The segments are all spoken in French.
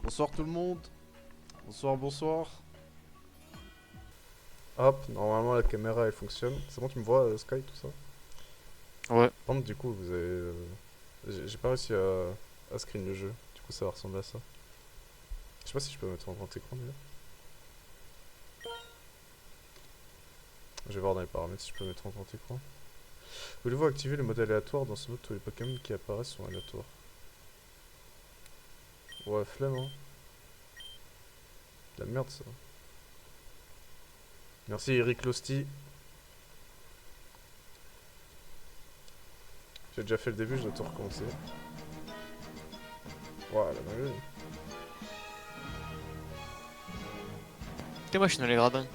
Bonsoir tout le monde. Bonsoir, bonsoir. Hop, normalement la caméra elle fonctionne. C'est bon, tu me vois, Sky, tout ça? Ouais. Par contre, du coup, vous avez. J'ai pas réussi à screen le jeu. Du coup, ça va ressembler à ça. Je sais pas si je peux mettre en grand écran déjà. Je vais voir dans les paramètres si je peux mettre en grand écran. Voulez-vous activer le mode aléatoire? Dans ce mode, tous les Pokémon qui apparaissent sont aléatoires. Ouais, flemme, hein. De la merde, ça. Merci, Eric Losty. J'ai déjà fait le début, je dois tout recommencer. Ouah, la dinguerie. Et moi je suis dans les gradins.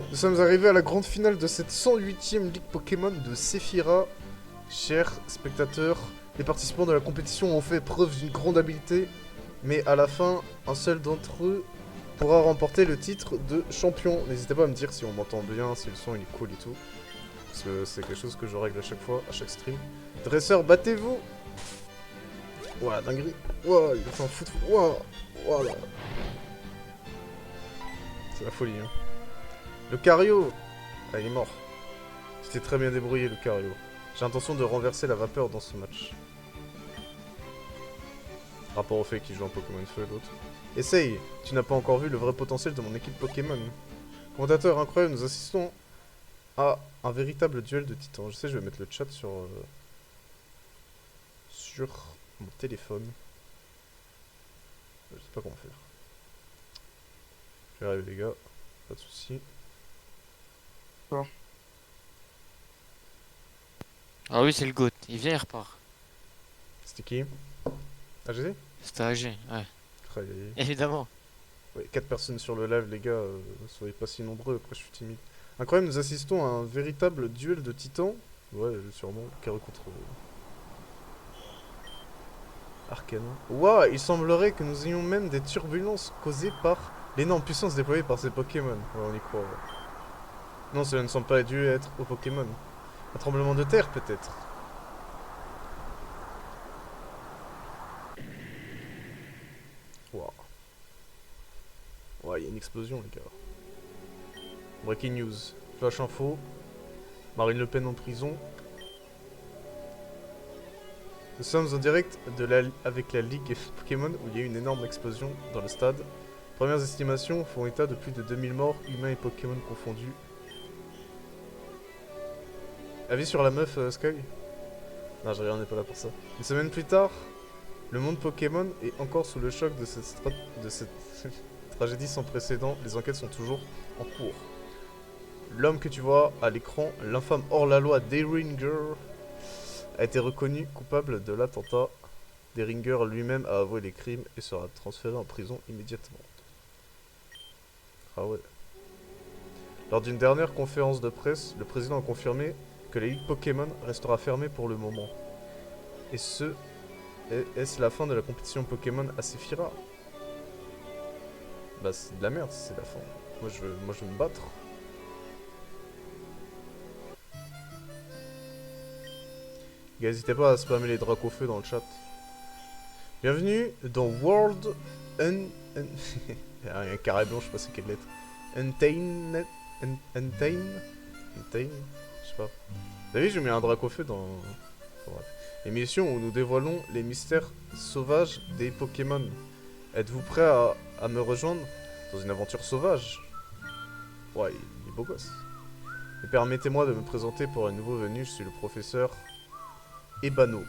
Nous sommes arrivés à la grande finale de cette 108e Ligue Pokémon de Sephira. Chers spectateurs, les participants de la compétition ont fait preuve d'une grande habileté, mais à la fin, un seul d'entre eux pourra remporter le titre de champion. N'hésitez pas à me dire si on m'entend bien, si le son il est cool et tout. Parce que c'est quelque chose que je règle à chaque fois, à chaque stream. Dresseur, battez-vous! Ouah, dinguerie! Ouah, il s'en fout. Ouah! Voilà. C'est la folie, hein. Le Cario! Ah, il est mort. C'était très bien débrouillé, le Cario. J'ai l'intention de renverser la vapeur dans ce match. Rapport au fait qu'il joue en Pokémon Feu l'autre. Essaye, tu n'as pas encore vu le vrai potentiel de mon équipe Pokémon. Commentateur incroyable, nous assistons à un véritable duel de titans. Je sais, je vais mettre le chat sur mon téléphone. Je sais pas comment faire. Je vais arriver les gars, pas de soucis. Bon. Ah oui, c'est le GOAT. Il vient, il repart. C'était qui? AGC? C'était AG, ouais. Aïe, aïe, aïe. Évidemment. Ouais, 4 personnes sur le live, les gars, soyez pas si nombreux, après je suis timide. Incroyable, nous assistons à un véritable duel de titans. Ouais, sûrement, Carré contre Arcana. Ouah, il semblerait que nous ayons même des turbulences causées par l'énorme puissance déployée par ces Pokémon. Ouais, on y croit, ouais. Non, cela ne semble pas dû être aux Pokémon. Un tremblement de terre, peut-être. Ouah. Ouais, il y a une explosion, les gars. Breaking news. Flash info. Marine Le Pen en prison. Nous sommes en direct avec la Ligue Pokémon où il y a eu une énorme explosion dans le stade. Premières estimations font état de plus de 2000 morts, humains et Pokémon confondus. Avis sur la meuf, Sky? Non, je on est pas là pour ça. Une semaine plus tard, le monde Pokémon est encore sous le choc de cette tragédie sans précédent. Les enquêtes sont toujours en cours. L'homme que tu vois à l'écran, l'infâme hors-la-loi Deringer, a été reconnu coupable de l'attentat. Deringer lui-même a avoué les crimes et sera transféré en prison immédiatement. Ah ouais. Lors d'une dernière conférence de presse, le président a confirmé que la Ligue Pokémon restera fermée pour le moment. Et ce, est-ce la fin de la compétition Pokémon à Sephira? Bah c'est de la merde si c'est la fin. Moi je veux me battre. Gars, n'hésitez pas à spammer les Dracofeu dans le chat. Bienvenue dans World Il y a un carré blanc, je sais pas c'est quelle lettre. Untamed. Untamed. Je sais pas. Vous avez vu, j'ai mis un Dracofeu dans. Enfin, bref. Émission où nous dévoilons les mystères sauvages des Pokémon. Êtes-vous prêt à me rejoindre dans une aventure sauvage? Ouais, il est beau gosse. Et permettez-moi de me présenter pour un nouveau venu, je suis le professeur Ebano.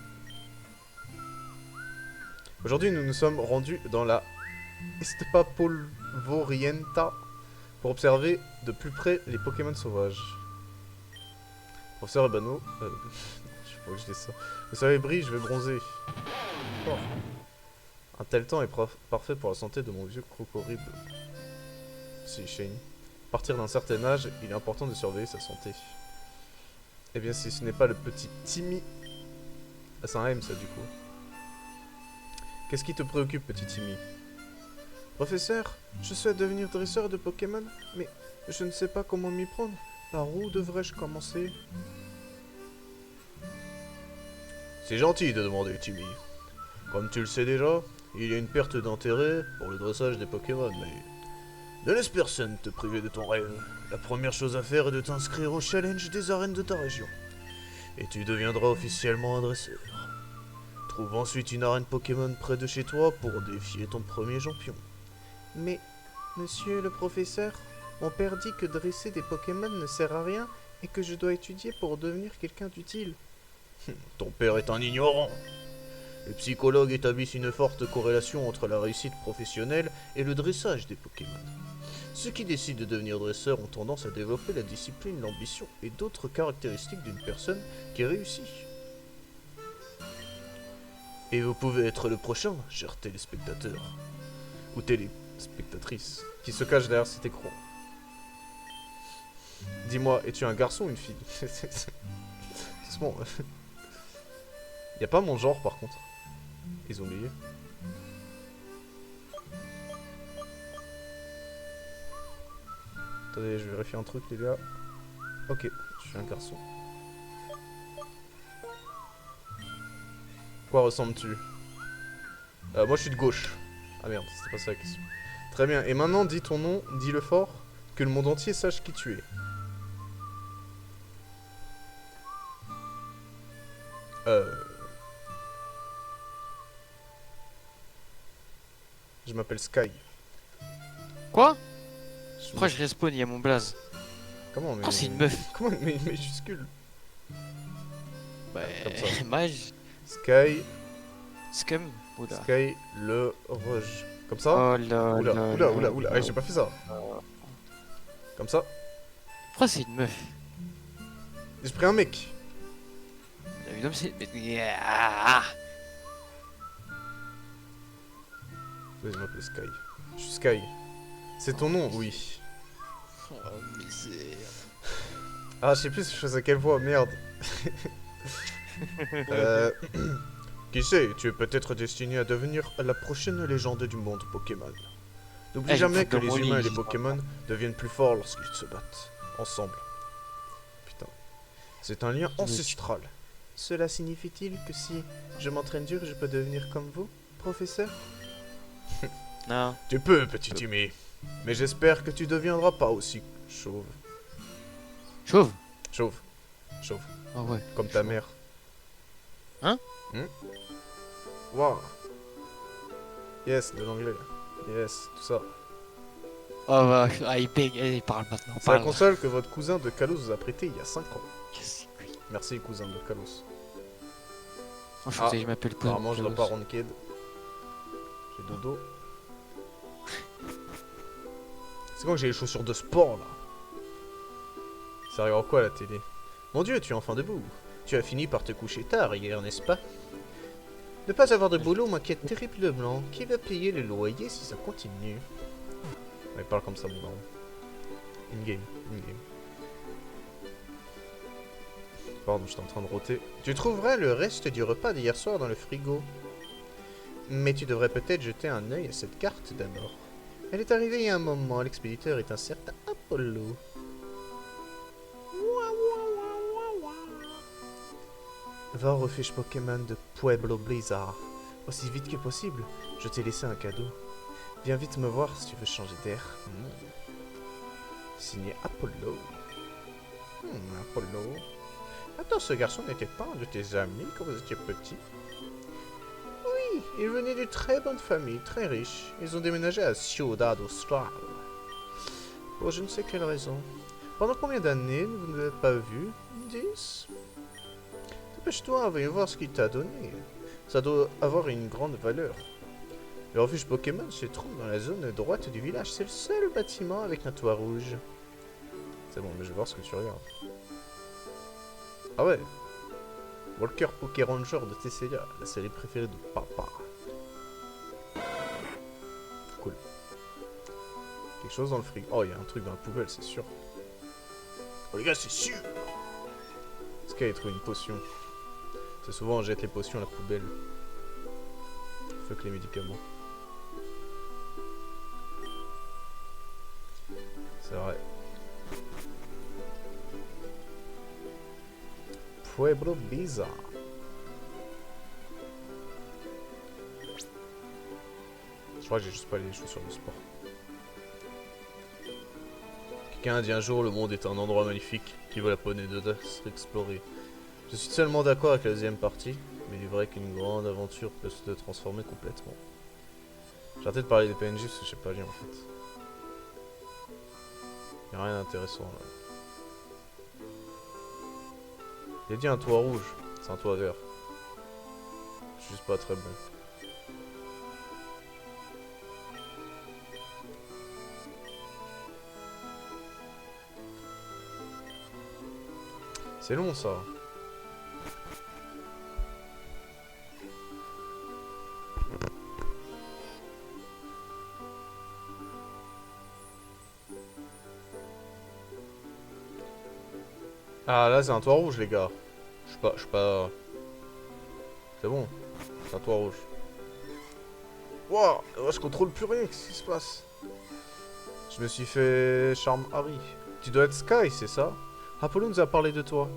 Aujourd'hui, nous nous sommes rendus dans la Estepa Polvorienta pour observer de plus près les Pokémon sauvages. Professeur Ebano, je faut que je dise ça. Le soleil brille, je vais bronzer. Oh. Un tel temps est parfait pour la santé de mon vieux crocoribe. C'est Shane. À partir d'un certain âge, il est important de surveiller sa santé. Eh bien, si ce n'est pas le petit Timmy. Ah, c'est un M ça du coup. Qu'est-ce qui te préoccupe, petit Timmy? Professeur, je souhaite devenir dresseur de Pokémon, mais je ne sais pas comment m'y prendre. Par où devrais-je commencer? C'est gentil de demander, Timmy. Comme tu le sais déjà, il y a une perte d'intérêt pour le dressage des Pokémon, mais ne laisse personne te priver de ton rêve. La première chose à faire est de t'inscrire au challenge des arènes de ta région. Et tu deviendras officiellement un dresseur. Trouve ensuite une arène Pokémon près de chez toi pour défier ton premier champion. Mais, monsieur le professeur, mon père dit que dresser des Pokémon ne sert à rien et que je dois étudier pour devenir quelqu'un d'utile. Ton père est un ignorant. Les psychologues établissent une forte corrélation entre la réussite professionnelle et le dressage des Pokémon. Ceux qui décident de devenir dresseurs ont tendance à développer la discipline, l'ambition et d'autres caractéristiques d'une personne qui réussit. Et vous pouvez être le prochain, cher téléspectateur. Ou téléspectatrice, qui se cache derrière cet écran. Dis-moi, es-tu un garçon ou une fille? Doucement. Y a pas mon genre par contre. Ils ont oublié. Attendez, je vérifie un truc les gars. Ok, je suis un garçon. Quoi ressembles-tu? Moi je suis de gauche. Ah merde, c'était pas ça la question. Très bien, et maintenant dis ton nom, dis-le fort, que le monde entier sache qui tu es. Je m'appelle Sky. Quoi? Je Pourquoi je respawn, il y a mon blaze? Comment mais... Oh, c'est une meuf. Comment une majuscule? Bah, Comme ça. mage. Sky, Scum. Oula. Sky le Rouge. Comme ça? Oh là Oula, là oula, là oula, oula. là. Ah, j'ai pas fait ça. Comme ça. Pourquoi c'est une meuf? J'ai pris un mec. Évidemment, c'est. Ah. Vas-y, je m'appelle Sky. Je suis Sky. C'est ton nom? Oui. Oh, misère. Ah, je sais plus si je faisais quelle voix, merde. Qui sait, tu es peut-être destiné à devenir la prochaine légende du monde Pokémon. N'oublie Eh, jamais j'ai que pas de les mon humains et lit. les Pokémon deviennent plus forts lorsqu'ils se battent ensemble. Putain. C'est un lien ancestral. Cela signifie-t-il que si je m'entraîne dur, je peux devenir comme vous, professeur? Non. Tu peux, petit Timmy. Mais j'espère que tu deviendras pas aussi chauve. Chauve. Chauve. Chauve. Ah ouais. Comme ta mère. Hein? Wow. Yes, de l'anglais. Yes, tout ça. Oh bah, ah, il baigne, il parle maintenant. C'est la Parle. console que votre cousin de Kalos vous a prêté il y a 5 ans. Qu'est-ce que c'est? Merci, cousin de Kalos. Enchanté, je m'appelle Cousin. Apparemment, je dois pas rendre kid. J'ai dodo. C'est quand que j'ai les chaussures de sport là? Ça arrive en quoi à la télé? Mon dieu, tu es enfin debout. Tu as fini par te coucher tard hier, n'est-ce pas? Ne pas avoir de boulot m'inquiète terriblement. Qui va payer le loyer si ça continue? Ouais, il parle comme ça, mon daron. In-game, in-game. Pardon, j'étais en train de roter. Tu trouveras le reste du repas d'hier soir dans le frigo. Mais tu devrais peut-être jeter un œil à cette carte d'abord. Elle est arrivée il y a un moment. L'expéditeur est un certain Apollo. Va au refuge Pokémon de Pueblo Blizzard. Aussi vite que possible. Je t'ai laissé un cadeau. Viens vite me voir si tu veux changer d'air. Signé Apollo. Apollo. Attends, ce garçon n'était pas un de tes amis quand vous étiez petit? Oui, il venait d'une très bonne famille, très riche. Ils ont déménagé à Ciudad Austral. Pour je ne sais quelle raison. Pendant combien d'années vous ne l'avez pas vu? 10? Dépêche-toi, voyons voir ce qu'il t'a donné. Ça doit avoir une grande valeur. Le refuge Pokémon se trouve dans la zone droite du village. C'est le seul bâtiment avec un toit rouge. C'est bon, mais je vais voir ce que tu regardes. Ah ouais. Walker Poké Ranger de TCA, la série préférée de papa. Cool. Quelque chose dans le frigo. Oh, il y a un truc dans la poubelle, c'est sûr. Oh les gars, c'est sûr. Sky a trouvé une potion. C'est souvent on jette les potions à la poubelle. Fuck les médicaments. C'est vrai. Pueblo Blizzard. Je crois que j'ai juste pas les chaussures de sport. Quelqu'un a dit un jour, le monde est un endroit magnifique qui vaut la peine d'être exploré. Je suis seulement d'accord avec la deuxième partie, mais il est vrai qu'une grande aventure peut se transformer complètement. J'ai arrêté de parler des PNJ parce que je sais pas lire en fait. Y'a rien d'intéressant là. Il a dit un toit rouge, c'est un toit vert. Je suis juste pas très bon. C'est long ça. Ah là c'est un toit rouge les gars. Je suis pas... C'est bon. C'est un toit rouge. Wouah, je contrôle plus rien, qu'est-ce qui se passe? Je me suis fait charme Harry. Tu dois être Sky, c'est ça? Apollo nous a parlé de toi.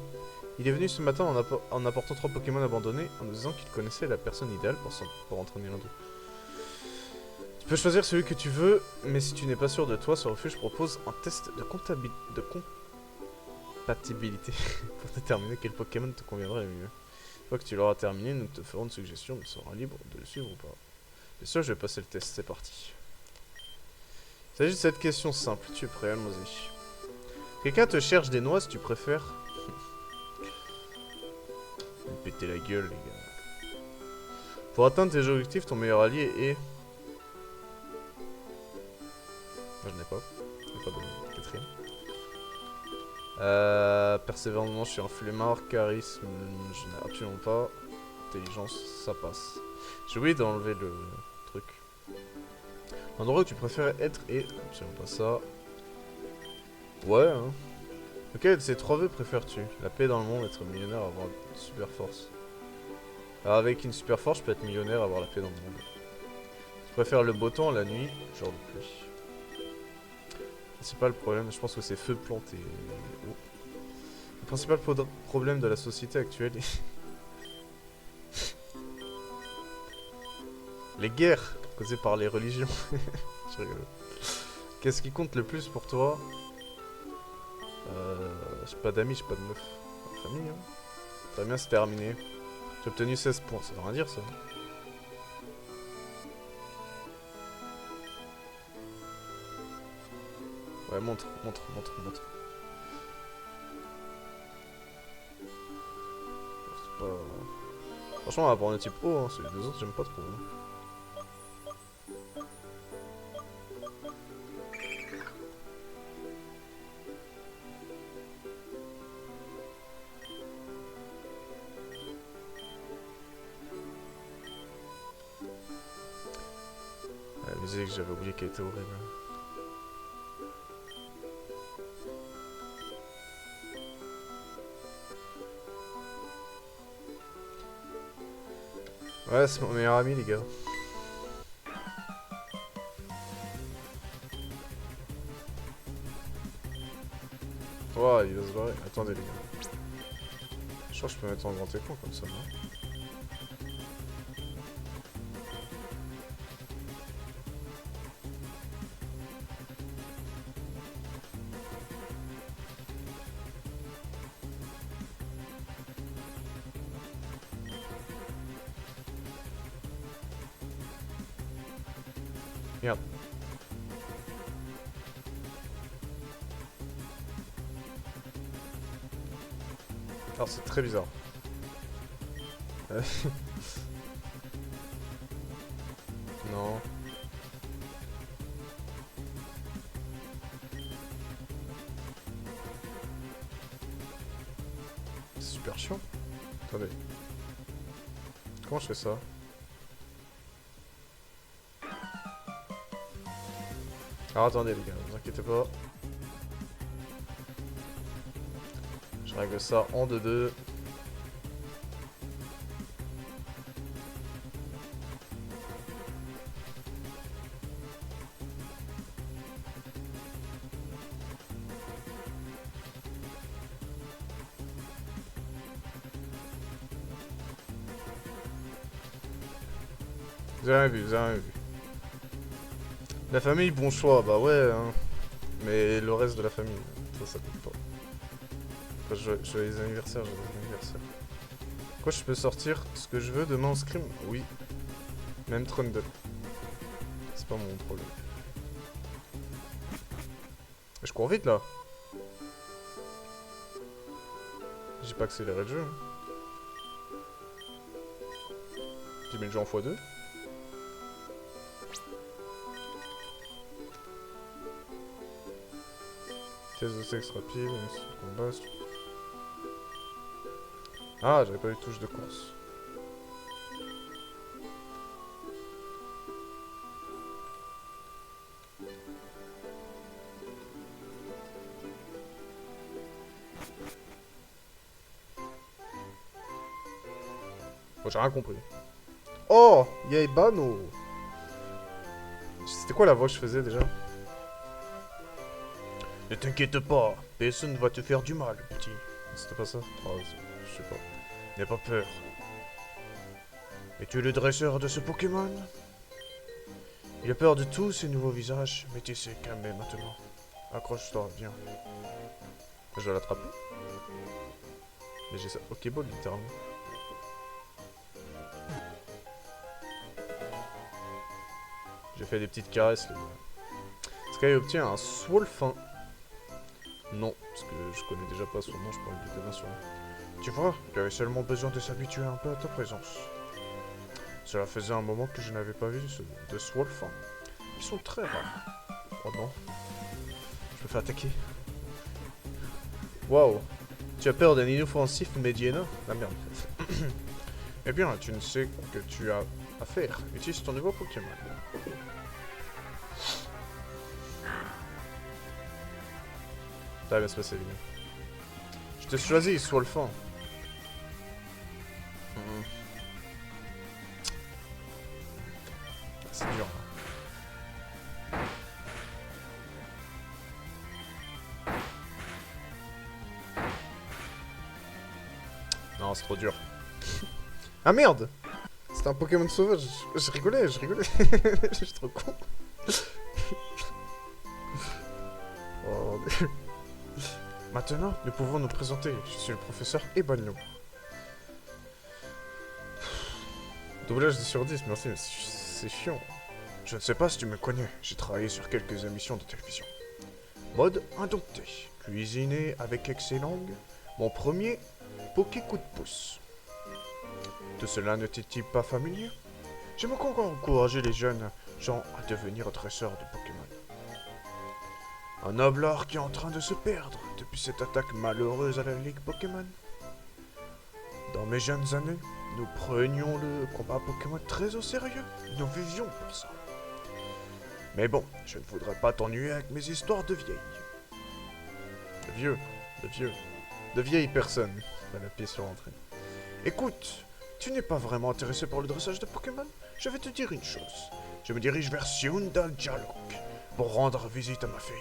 Il est venu ce matin en apportant 3 Pokémon abandonnés, en nous disant qu'il connaissait la personne idéale pour entraîner l'un d'eux. Tu peux choisir celui que tu veux, mais si tu n'es pas sûr de toi, ce refuge propose un test de compatibilité pour déterminer quel Pokémon te conviendrait le mieux. Une fois que tu l'auras terminé, nous te ferons une suggestion, tu seras libre de le suivre ou pas. Bien sûr, je vais passer le test, c'est parti. Il s'agit de cette question simple, tu es prêt, allons-y. Quelqu'un te cherche des noix si tu préfères. Vous me pétez la gueule, les gars. Pour atteindre tes objectifs, ton meilleur allié est... Moi, je n'ai pas. Je n'ai pas de quatrième. Persévérance, je suis un flemmard. Charisme, je n'ai absolument pas. Intelligence, ça passe. J'ai oublié d'enlever le truc. L'endroit où tu préfères être est... Absolument pas ça. Ouais, hein. Lequel de ces 3 vœux préfères-tu? La paix dans le monde, être millionnaire, avoir une super force. Alors avec une super force, je peux être millionnaire, avoir la paix dans le monde. Tu préfères le beau temps, la nuit, genre de pluie. C'est pas le problème, je pense que c'est feu, plante et eau. Le principal problème de la société actuelle est... les guerres causées par les religions. Je rigole. Qu'est-ce qui compte le plus pour toi? J'ai pas d'amis, j'ai pas de meuf. Famille, hein. Très bien, c'est terminé. J'ai obtenu 16 points, ça veut rien dire ça. Ouais, montre. C'est pas... Franchement, on va prendre le type O, hein. Celui des autres, j'aime pas trop. Hein. La musique, j'avais oublié qu'elle était horrible. Ouais, c'est mon meilleur ami, les gars. Oh, il va se barrer. Attendez, les gars. Je crois que je peux mettre en grand écran comme ça, non? Merde. Alors c'est très bizarre. Non. C'est super chiant. Attendez. Comment je fais ça? Alors attendez les gars, ne vous inquiétez pas. Je règle ça en 2-2. Vous avez rien vu, vous avez rien vu. La famille, bon choix, bah ouais, hein. Mais le reste de la famille, ça compte pas. Enfin, joyeux anniversaire, joyeux anniversaire. Quoi, je peux sortir ce que je veux demain en scrim? Oui. Même Trundle. C'est pas mon problème. Je cours vite là. J'ai pas accéléré le jeu. Hein. J'ai mis le jeu en x2. Test de sexe rapide, combat. Ah, j'avais pas eu de touche de course. Bon, j'ai rien compris. Oh, Yaibano. C'était quoi la voix que je faisais déjà? Ne t'inquiète pas, personne ne va te faire du mal, petit. C'était pas ça? Oh, je sais pas. N'aie pas peur. Es-tu le dresseur de ce Pokémon? Il a peur de tous ces nouveaux visages, mais tu sais calmer maintenant. Accroche-toi, viens. Je dois l'attraper? Mais j'ai ça Pokéball littéralement. J'ai fait des petites caresses, les gars. Sky obtient un Swolfin. Non, parce que je connais déjà pas son nom, je pourrais lui donner son nom. Tu vois, il avait seulement besoin de s'habituer un peu à ta présence. Cela faisait un moment que je n'avais pas vu de Swolfin. Ils sont très rares. Oh non. Je me fais attaquer. Waouh. Tu as peur d'un inoffensif Mediana? La merde. Eh bien, tu ne sais que tu as à faire. Utilise ton nouveau Pokémon. Ça va bien se passer, les gars. Je te choisis, Swolfin. C'est dur. Non, c'est trop dur. Ah merde! C'était un Pokémon sauvage. Je rigolais, je rigolais. Je suis trop con. Oh, maintenant, nous pouvons nous présenter. Je suis le professeur Ebonlo. Doublage 10 sur 10, merci, mais c'est chiant. Je ne sais pas si tu me connais, j'ai travaillé sur quelques émissions de télévision. Mode indompté, cuisiner avec excellence, mon premier Poké coup de pouce. Tout cela ne t'est-il pas familier? J'aime encore encourager les jeunes gens à devenir dresseurs de Pokémon. Un noble art qui est en train de se perdre depuis cette attaque malheureuse à la Ligue Pokémon. Dans mes jeunes années, nous prenions le combat Pokémon très au sérieux. Nous vivions pour ça. Mais bon, je ne voudrais pas t'ennuyer avec mes histoires de vieilles. De vieilles personnes. Pas la pièce sur l'entrée. Écoute, tu n'es pas vraiment intéressé par le dressage de Pokémon? Je vais te dire une chose. Je me dirige vers Siundal Jalok pour rendre visite à ma fille,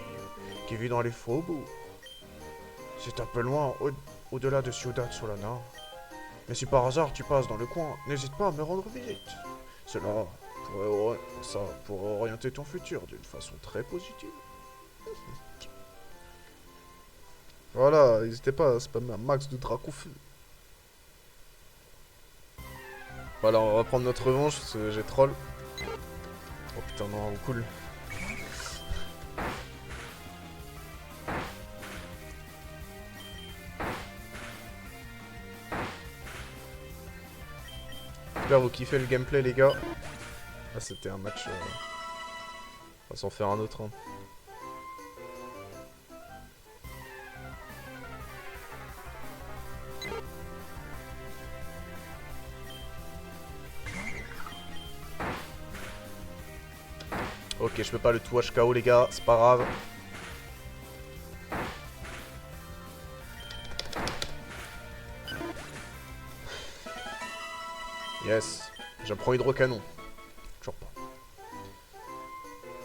qui vit dans les faubourgs. C'est un peu loin, au-delà de Ciudad Solana. Mais si par hasard tu passes dans le coin, n'hésite pas à me rendre visite. Cela pourrait orienter ton futur d'une façon très positive. Voilà, n'hésitez pas à spammer un max de Dracofeu. Voilà, on va prendre notre revanche parce que j'ai troll. Oh putain, non, cool. J'espère vous kiffez le gameplay, les gars. Ah, c'était un match. On va s'en faire un autre. Hein. Ok, je peux pas le tout HKO, les gars, c'est pas grave. Yes, j'apprends hydrocanon. Toujours pas.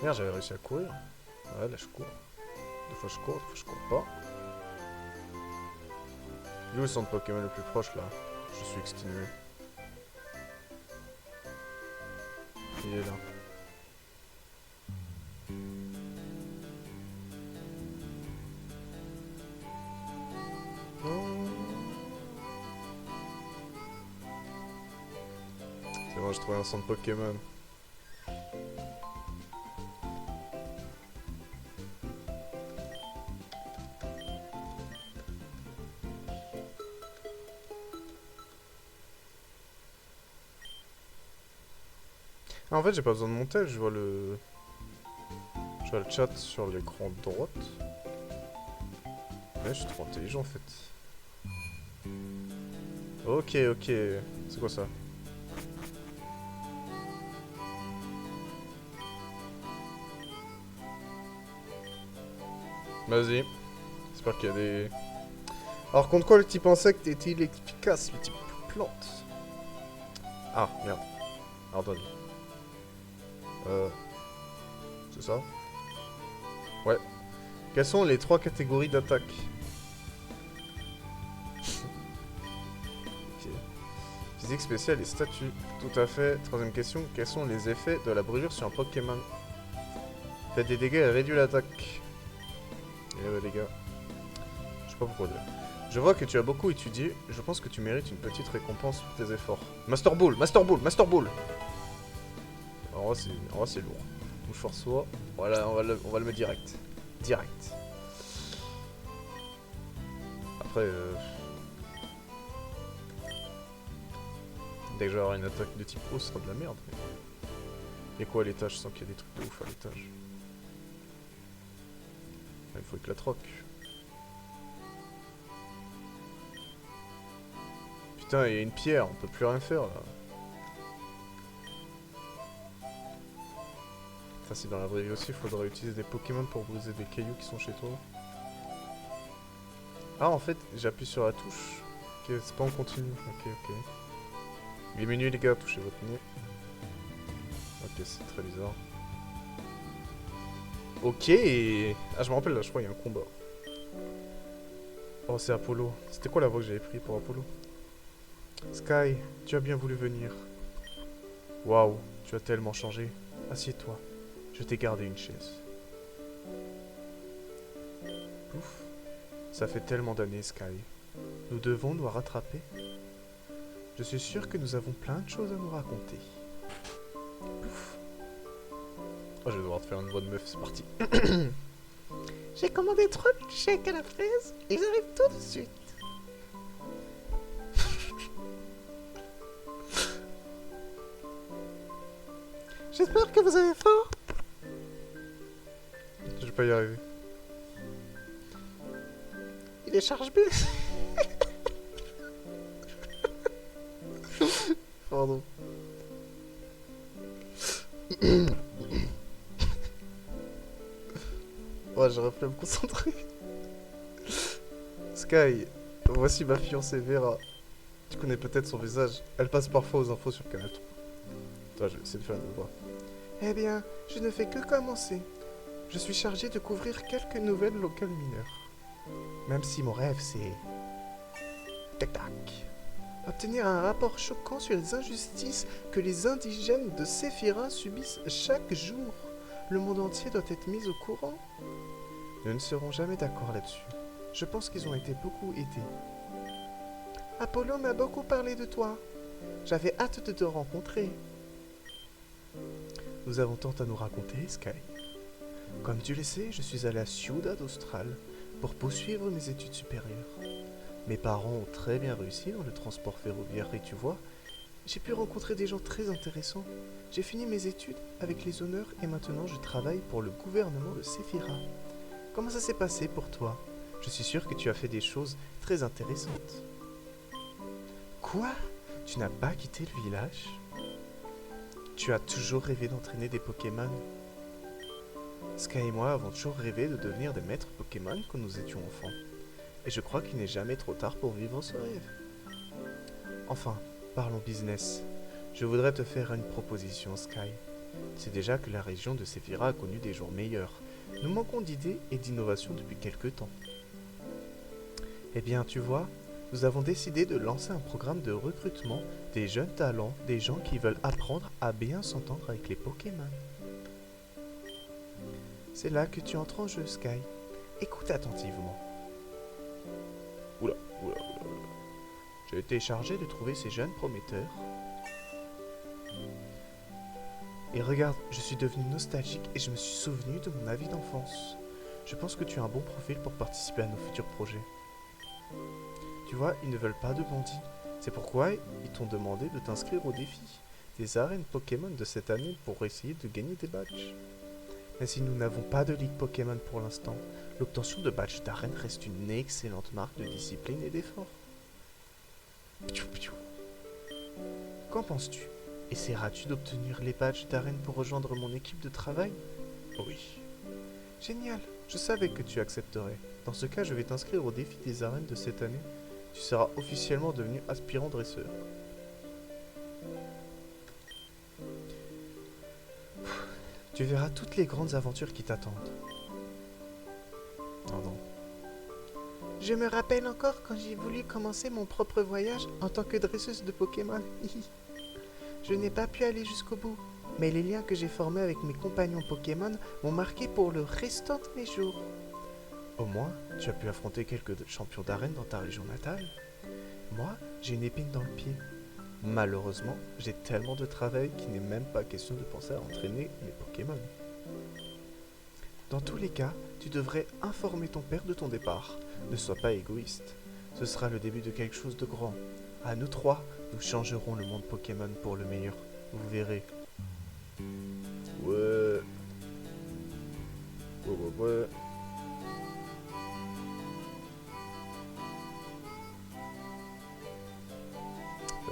Merde, j'avais réussi à courir. Ouais, là je cours. Des fois je cours, des fois je cours pas. Il est où le centre Pokémon le plus proche là? Je suis exténué. Il est là. bon, j'ai trouvé un centre Pokémon. Ah, en fait, j'ai pas besoin de monter, je vois le... Je vois le chat sur l'écran droite. Ouais, je suis trop intelligent en fait. Ok, ok. C'est quoi ça? Vas-y. J'espère qu'il y a des... Alors, contre quoi le type insecte est-il efficace? Le type plante. Ah, merde. Pardon. C'est ça? Ouais. Quelles sont les 3 catégories d'attaque? Ok. Physique spéciale et statut. Tout à fait. Troisième question. Quels sont les effets de la brûlure sur un Pokémon? Faites des dégâts et réduit l'attaque. Eh ouais les gars. Je sais pas pourquoi dire. Je vois que tu as beaucoup étudié. Je pense que tu mérites une petite récompense pour tes efforts. Master Ball, Master Ball, Master Ball. En vrai c'est lourd. Mouchoir soie. Voilà, on va le mettre direct. Direct. Après, dès que je vais avoir une attaque de type eau, ce sera de la merde. Et quoi à l'étage? Je sens qu'il y a des trucs de ouf à l'étage. Il faut que la troque. Putain, il y a une pierre, on peut plus rien faire là. Ça, si dans la vraie vie aussi, il faudrait utiliser des Pokémon pour briser des cailloux qui sont chez toi. Ah, en fait, j'appuie sur la touche. Ok, c'est pas en continu. Ok, ok. Il est minuit, les gars, touchez votre nez. Ok, c'est très bizarre. Ok. Ah, je me rappelle là, je crois qu'il y a un combat. Oh, c'est Apollo. C'était quoi la voix que j'avais pris pour Apollo? Sky, tu as bien voulu venir. Waouh, tu as tellement changé. Assieds-toi. Je t'ai gardé une chaise. Ouf. Ça fait tellement d'années, Sky. Nous devons nous rattraper. Je suis sûr que nous avons plein de choses à nous raconter. Ouf. Oh, je vais devoir te faire une voix de meuf, c'est parti. J'ai commandé 3 milkshakes à la fraise. Ils arrivent tout de suite. J'espère que vous avez faim. Je vais pas y arriver. Il est charge B. Pardon. Ouais, j'aurais pu me concentrer. Sky, voici ma fiancée Vera. Tu connais peut-être son visage. Elle passe parfois aux infos sur Canal 3. Attends, je vais essayer de faire une voix. Eh bien, je ne fais que commencer. Je suis chargé de couvrir quelques nouvelles locales mineures. Même si mon rêve, c'est... Tac-tac. Obtenir un rapport choquant sur les injustices que les indigènes de Séphira subissent chaque jour. Le monde entier doit être mis au courant. Nous ne serons jamais d'accord là-dessus. Je pense qu'ils ont été beaucoup aidés. Apollo m'a beaucoup parlé de toi. J'avais hâte de te rencontrer. Nous avons tant à nous raconter, Sky. Comme tu le sais, je suis allé à Ciudad Austral pour poursuivre mes études supérieures. Mes parents ont très bien réussi dans le transport ferroviaire et tu vois, j'ai pu rencontrer des gens très intéressants. J'ai fini mes études avec les honneurs et maintenant je travaille pour le gouvernement de Séphira. Comment ça s'est passé pour toi? Je suis sûr que tu as fait des choses très intéressantes. Quoi? Tu n'as pas quitté le village? Tu as toujours rêvé d'entraîner des Pokémon? Sky et moi avons toujours rêvé de devenir des maîtres Pokémon quand nous étions enfants. Et je crois qu'il n'est jamais trop tard pour vivre ce rêve. Enfin, parlons business. Je voudrais te faire une proposition, Sky. C'est déjà que la région de Séphira a connu des jours meilleurs. Nous manquons d'idées et d'innovations depuis quelque temps. Eh bien, tu vois, nous avons décidé de lancer un programme de recrutement des jeunes talents, des gens qui veulent apprendre à bien s'entendre avec les Pokémon. C'est là que tu entres en jeu, Sky. Écoute attentivement. Oula, oula, oula, oula. J'ai été chargé de trouver ces jeunes prometteurs. Et regarde, je suis devenu nostalgique et je me suis souvenu de mon avis d'enfance. Je pense que tu as un bon profil pour participer à nos futurs projets. Tu vois, ils ne veulent pas de bandits. C'est pourquoi ils t'ont demandé de t'inscrire au défi des arènes Pokémon de cette année pour essayer de gagner des badges. Mais si nous n'avons pas de ligue Pokémon pour l'instant, l'obtention de badges d'arène reste une excellente marque de discipline et d'effort. Qu'en penses-tu? Essaieras-tu d'obtenir les badges d'arène pour rejoindre mon équipe de travail? Oui. Génial, je savais que tu accepterais. Dans ce cas, je vais t'inscrire au défi des arènes de cette année. Tu seras officiellement devenu aspirant dresseur. Tu verras toutes les grandes aventures qui t'attendent. Oh non. Je me rappelle encore quand j'ai voulu commencer mon propre voyage en tant que dresseuse de Pokémon. Je n'ai pas pu aller jusqu'au bout, mais les liens que j'ai formés avec mes compagnons Pokémon m'ont marqué pour le restant de mes jours. Au moins, tu as pu affronter quelques champions d'arène dans ta région natale. Moi, j'ai une épine dans le pied. Malheureusement, j'ai tellement de travail qu'il n'est même pas question de penser à entraîner mes Pokémon. Dans tous les cas, tu devrais informer ton père de ton départ. Ne sois pas égoïste. Ce sera le début de quelque chose de grand. À nous trois, nous changerons le monde Pokémon pour le meilleur. Vous verrez. Ouais. Ouais.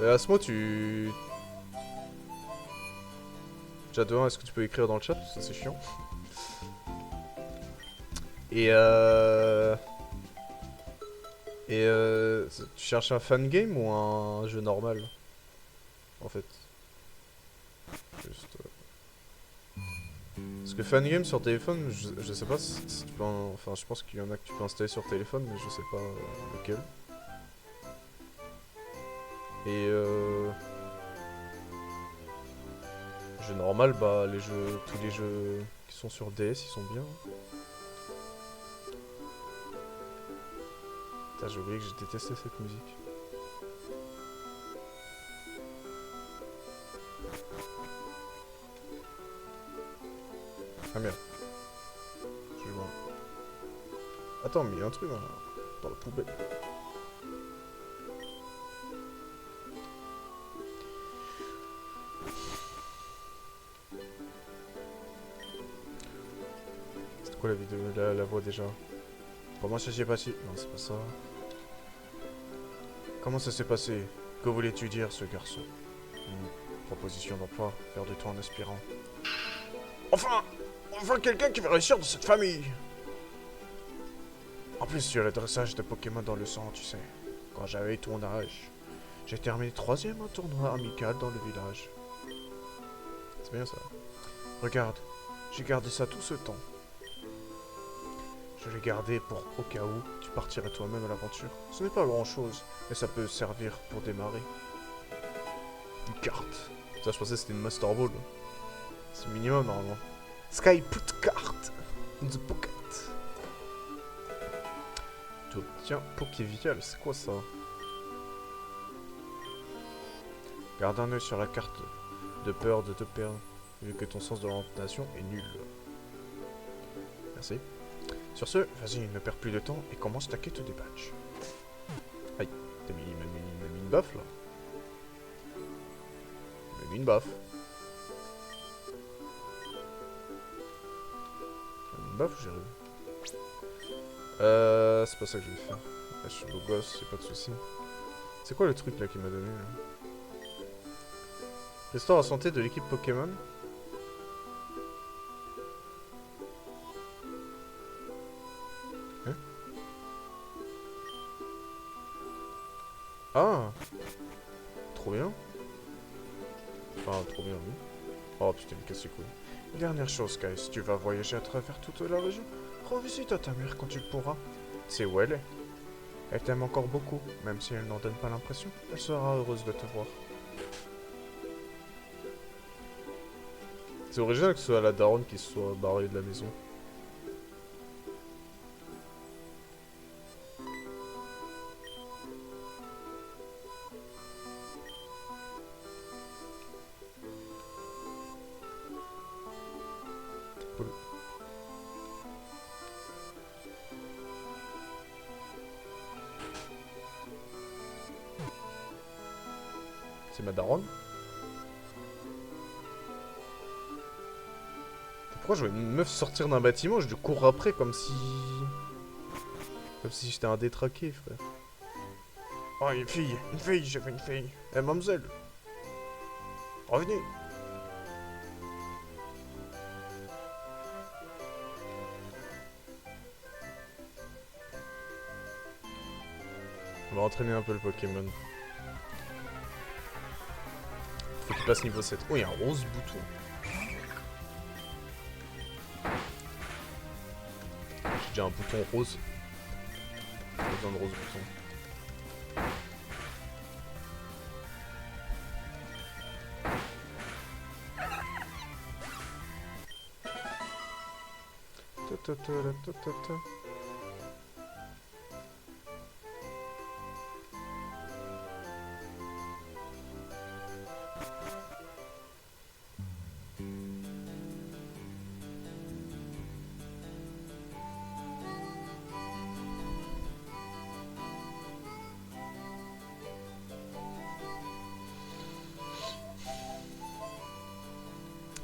Asmo, tu... J'adore, est-ce que tu peux écrire dans le chat? Parce que c'est chiant. Tu cherches un fan game ou un jeu normal? En fait. Juste... Parce que fan game sur téléphone, je sais pas si tu peux en... Enfin, je pense qu'il y en a que tu peux installer sur téléphone, mais je sais pas lequel. Et jeu normal, bah les jeux, tous les jeux qui sont sur DS, ils sont bien. Putain, j'ai oublié que j'ai détesté cette musique. Ah merde. Je vais voir. Attends, mais il y a un truc dans la poubelle. C'était quoi la vidéo, la voix déjà? Comment ça s'est passé? Non, c'est pas ça. Comment ça s'est passé? Que voulais-tu dire, ce garçon? Proposition d'emploi, faire de toi un aspirant. Enfin quelqu'un qui va réussir dans cette famille. En plus, tu as le dressage de Pokémon dans le sang, tu sais. Quand j'avais ton âge, j'ai terminé 3ème en tournoi amical dans le village. C'est bien ça. Regarde, j'ai gardé ça tout ce temps. Je l'ai gardé pour au cas où tu partirais toi-même à l'aventure. Ce n'est pas grand-chose, mais ça peut servir pour démarrer. Une carte. Ça, je pensais que c'était une Master Ball. C'est minimum, normalement. Sky put carte in the pocket. Tu obtiens Pokévial, c'est quoi ça? Garde un œil sur la carte de peur de te perdre, vu que ton sens de l'orientation est nul. Merci. Sur ce, vas-y, ne perds plus de temps et commence ta quête des badges. Aïe, il m'a mis une baffe là. Il m'a mis une baffe. Il m'a mis une baffe ou j'ai rêvé? C'est pas ça que je vais faire. Je suis beau gosse, y'a pas de soucis. C'est quoi le truc là qu'il m'a donné là? Restaure la santé de l'équipe Pokémon. Hein? Ah! Trop bien. Enfin, trop bien, oui. Oh putain, il me casse les couilles. Dernière chose, Kai, si tu vas voyager à travers toute la région, rends visite à ta mère quand tu le pourras. C'est où elle est. Elle t'aime encore beaucoup, même si elle n'en donne pas l'impression. Elle sera heureuse de te voir. C'est original que ce soit la daronne qui se soit barrée de la maison. C'est ma daronne. Pourquoi je vois une meuf sortir d'un bâtiment, je lui cours après comme si... Comme si j'étais un détraqué, frère. Oh, une fille, j'ai fait une fille. Eh, mademoiselle. Revenez. On va entraîner un peu le Pokémon. Faut qu'il passe niveau 7. Oh, il y a un rose bouton. J'ai déjà un bouton rose. Pas besoin de rose bouton.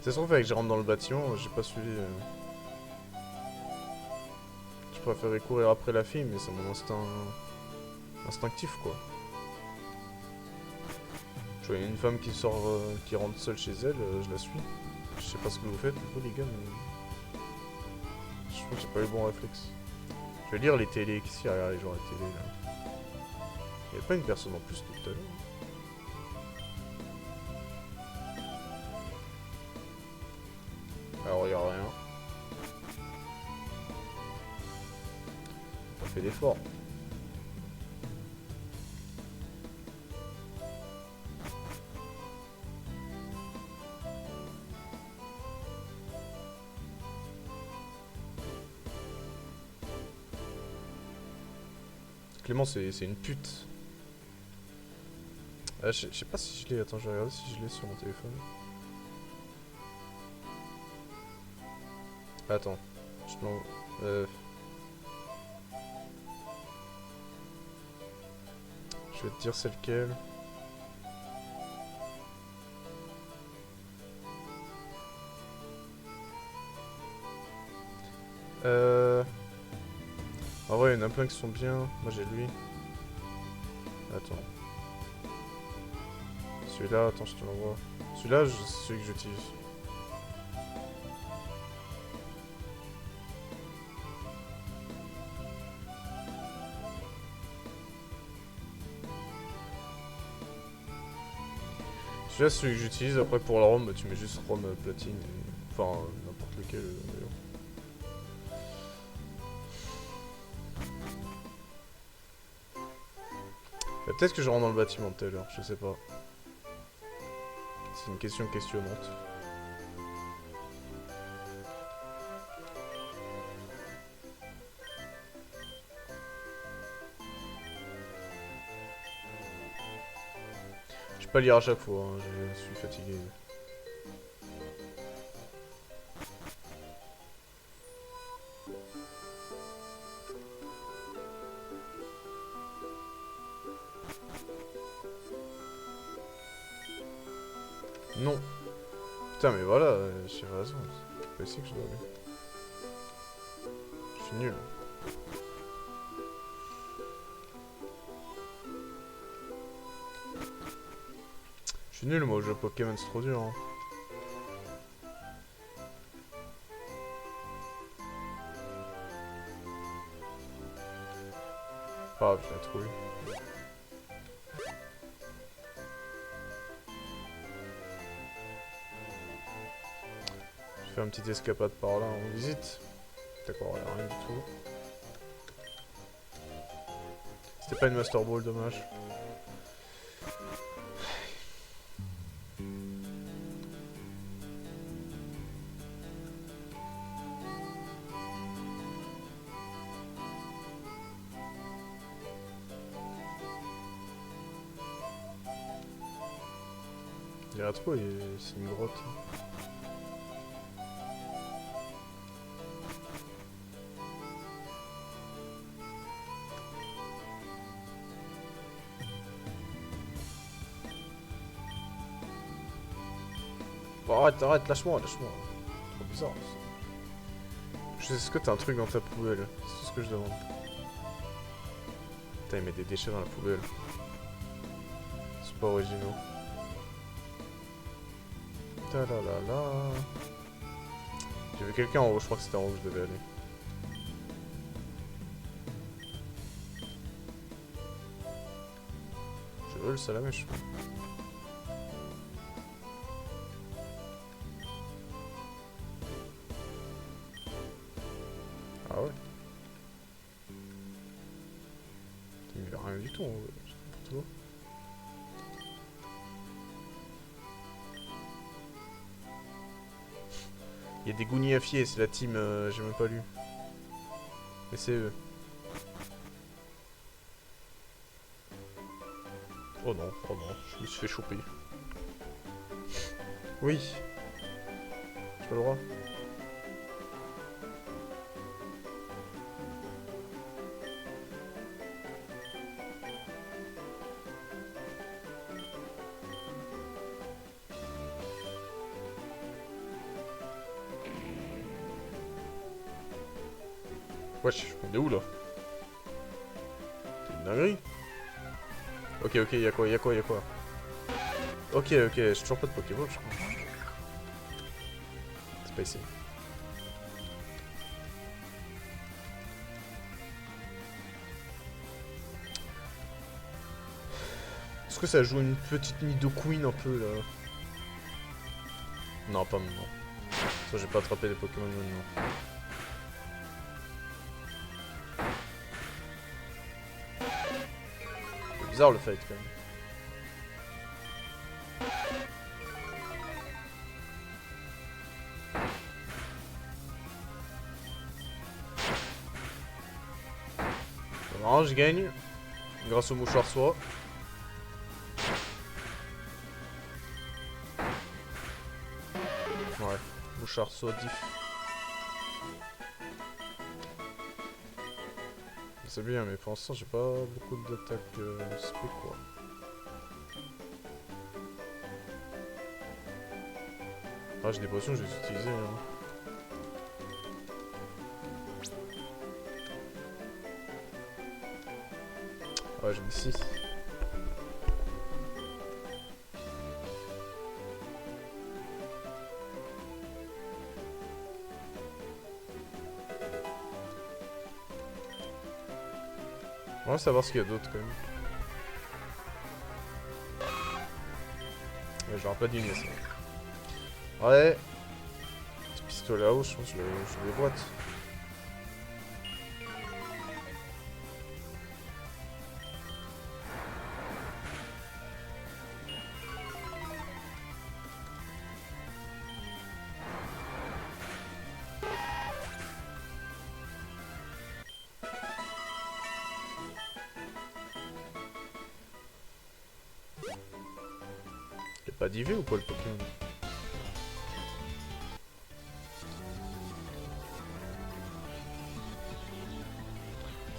C'est sûr, fait que je rentre dans le bâtiment, j'ai pas suivi. Je préférais courir après la fille, mais c'est mon instinct. Instinctif quoi. Je vois une femme qui sort, qui rentre seule chez elle, je la suis. Je sais pas ce que vous faites, vous les gars, mais. Je crois que j'ai pas eu le bon réflexe. Je vais lire les télés, qu'est-ce qu'il y a derrière les gens à la télé là? Y'avait pas une personne en plus tout à l'heure? Alors y'a rien. On fait d'efforts. Clément c'est une pute. Je sais pas si je l'ai, attends je vais regarder si je l'ai sur mon téléphone. Attends, je te l'envoie. Je vais te dire c'est lequel. Ah ouais, il y en a plein qui sont bien. Moi j'ai lui. Attends. Celui-là, attends, je te l'envoie. Celui-là, c'est celui que j'utilise. Celui-là, c'est celui que j'utilise. Après, pour la ROM, bah, tu mets juste ROM platine. Et... Enfin, n'importe lequel d'ailleurs. Peut-être que je rentre dans le bâtiment tout à l'heure, je sais pas. C'est une question questionnante. Je vais pas lire à chaque fois, hein, je suis fatigué. Non. Putain mais voilà, j'ai raison. C'est pas ici que je dois aller. Je suis nul. Je suis nul moi au jeu Pokémon, c'est trop dur. Hein. Ah, je l'ai trouvé. Je fais un petit escapade par là en visite. D'accord, y'a rien du tout. C'était pas une Master Ball, dommage. Il y a trop, c'est une grotte. Arrête, arrête, lâche-moi, lâche-moi. Trop bizarre. Je sais, est-ce que t'as un truc dans ta poubelle? C'est tout ce que je demande. Putain, il met des déchets dans la poubelle. C'est pas originaux. Ta la la la. J'ai vu quelqu'un en haut, je crois que c'était en haut que je devais aller. Je veux le salamèche. Ah ouais. Il y a rien du tout en haut. C'est n'importe quoi. Il y a des gougnafiers, c'est la team, j'ai même pas lu. Mais c'est eux. Oh non, je me suis fait choper. Oui. J'ai pas le droit. Wesh, on est où là? C'est une dinguerie. Ok, y'a quoi? Ok, j'ai toujours pas de Pokéball, je crois. C'est pas ici. Est-ce que ça joue une petite Nidoqueen un peu là? Non, pas maintenant. Ça, j'ai pas attrapé les Pokémon maintenant. C'est bizarre le fight quand même. Non, je gagne. Grâce au mouchoir soie. Ouais, mouchoir soie diff. C'est bien, mais pour l'instant j'ai pas beaucoup d'attaques spé quoi. Ah, j'ai des potions, je vais les utiliser. Hein. Ouais, j'en ai 6. On va savoir ce qu'il y a d'autre quand même. Ouais, j'aurais pas diminué ça. Ouais. Ce pistolet là-haut, je pense que je le déboîte. Y'a pas d'IV ou quoi le Pokémon?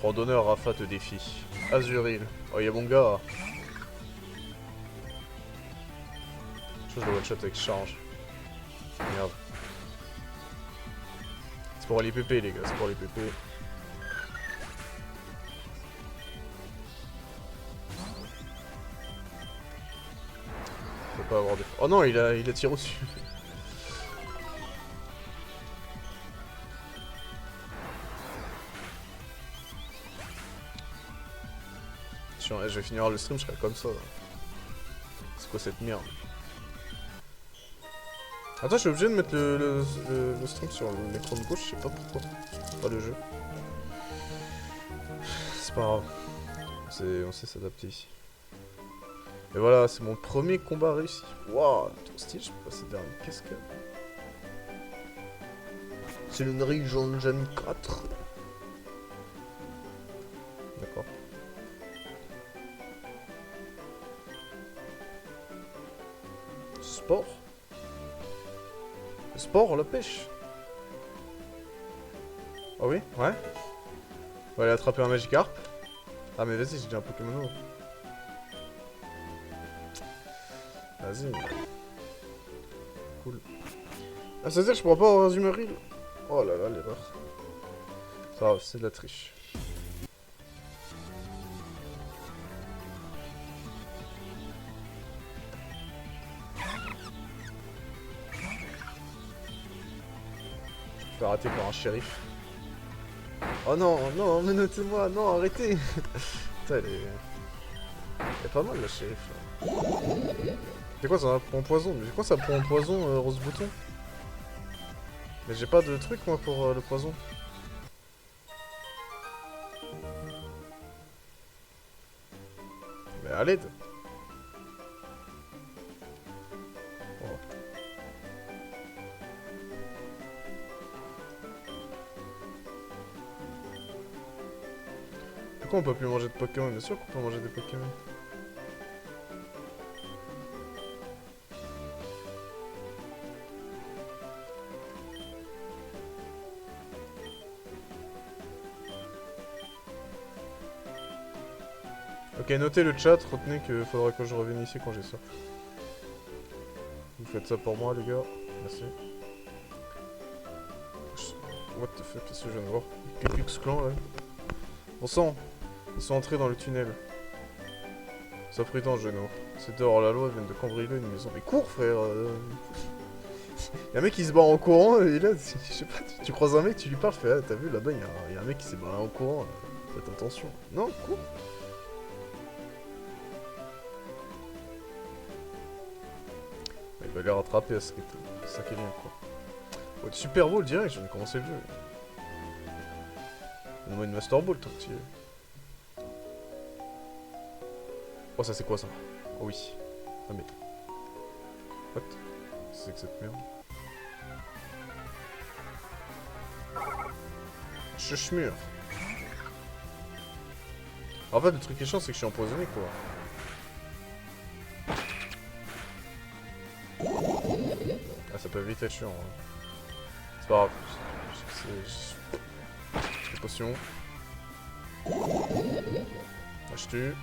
Randonneur Rafa te défie. Azuril. Oh, y'a mon gars. Je le one shot avec charge. Merde. C'est pour les PP les gars, c'est pour les PP. Faut pas avoir de... Oh non, il a tiré au-dessus. Je vais finir le stream, je serai comme ça. C'est quoi cette merde? Attends, je suis obligé de mettre le stream sur l'écran de gauche, je sais pas pourquoi. C'est pas le jeu. C'est pas grave. On sait s'adapter ici. Et voilà, c'est mon premier combat réussi. Waouh, trop stylé, je peux passer derrière une cascade. C'est le Nri Jean 4. D'accord. Sport. Le sport, la pêche. Ah oui? Ouais. On va aller attraper un Magikarp. Ah mais vas-y, j'ai déjà un Pokémon. Vas-y. cool. Ah, ça veut dire que je pourrais pas avoir du Meryl? Oh là là, l'erreur. Ça va, c'est de la triche. Je me fais rater par un shérif. Oh non, non, menottez-moi, non, arrêtez. Putain, elle est pas mal la shérif là. C'est quoi ça prend poison? Mais quoi ça prend poison, Rose Bouton? Mais j'ai pas de truc moi pour le poison. Mais à l'aide. Oh. Pourquoi on peut plus manger de Pokémon? Bien sûr qu'on peut manger des Pokémon. Ok, notez le chat, retenez qu'il faudra que je revienne ici quand j'ai ça. Vous faites ça pour moi les gars, merci. What the fuck, qu'est-ce que je viens de voir? Ku Clan là. Bon sang, ils sont entrés dans le tunnel. Ça prétend genou. C'est dehors la loi, ils viennent de cambrioler une maison. Mais cours frère. Y'a un mec qui se bat en courant et là, je sais pas, tu croises un mec, tu lui parles, fais ah t'as vu là-bas y'a un mec qui s'est barré en courant, faites attention. Non, cours. Il va les rattraper à ce rythme, c'est ça qui est bien quoi. Oh, Super Bowl direct, je viens de commencer le jeu. Donne-moi une Master Ball tant que tu y es. Oh ça c'est quoi ça? Oh oui. Ah mais... What? C'est que cette merde. Chuchmur. En fait le truc qui est chiant c'est que je suis empoisonné quoi. Ah ça peut vite être chiant hein. C'est pas grave. C'est potion. Ah, je tue.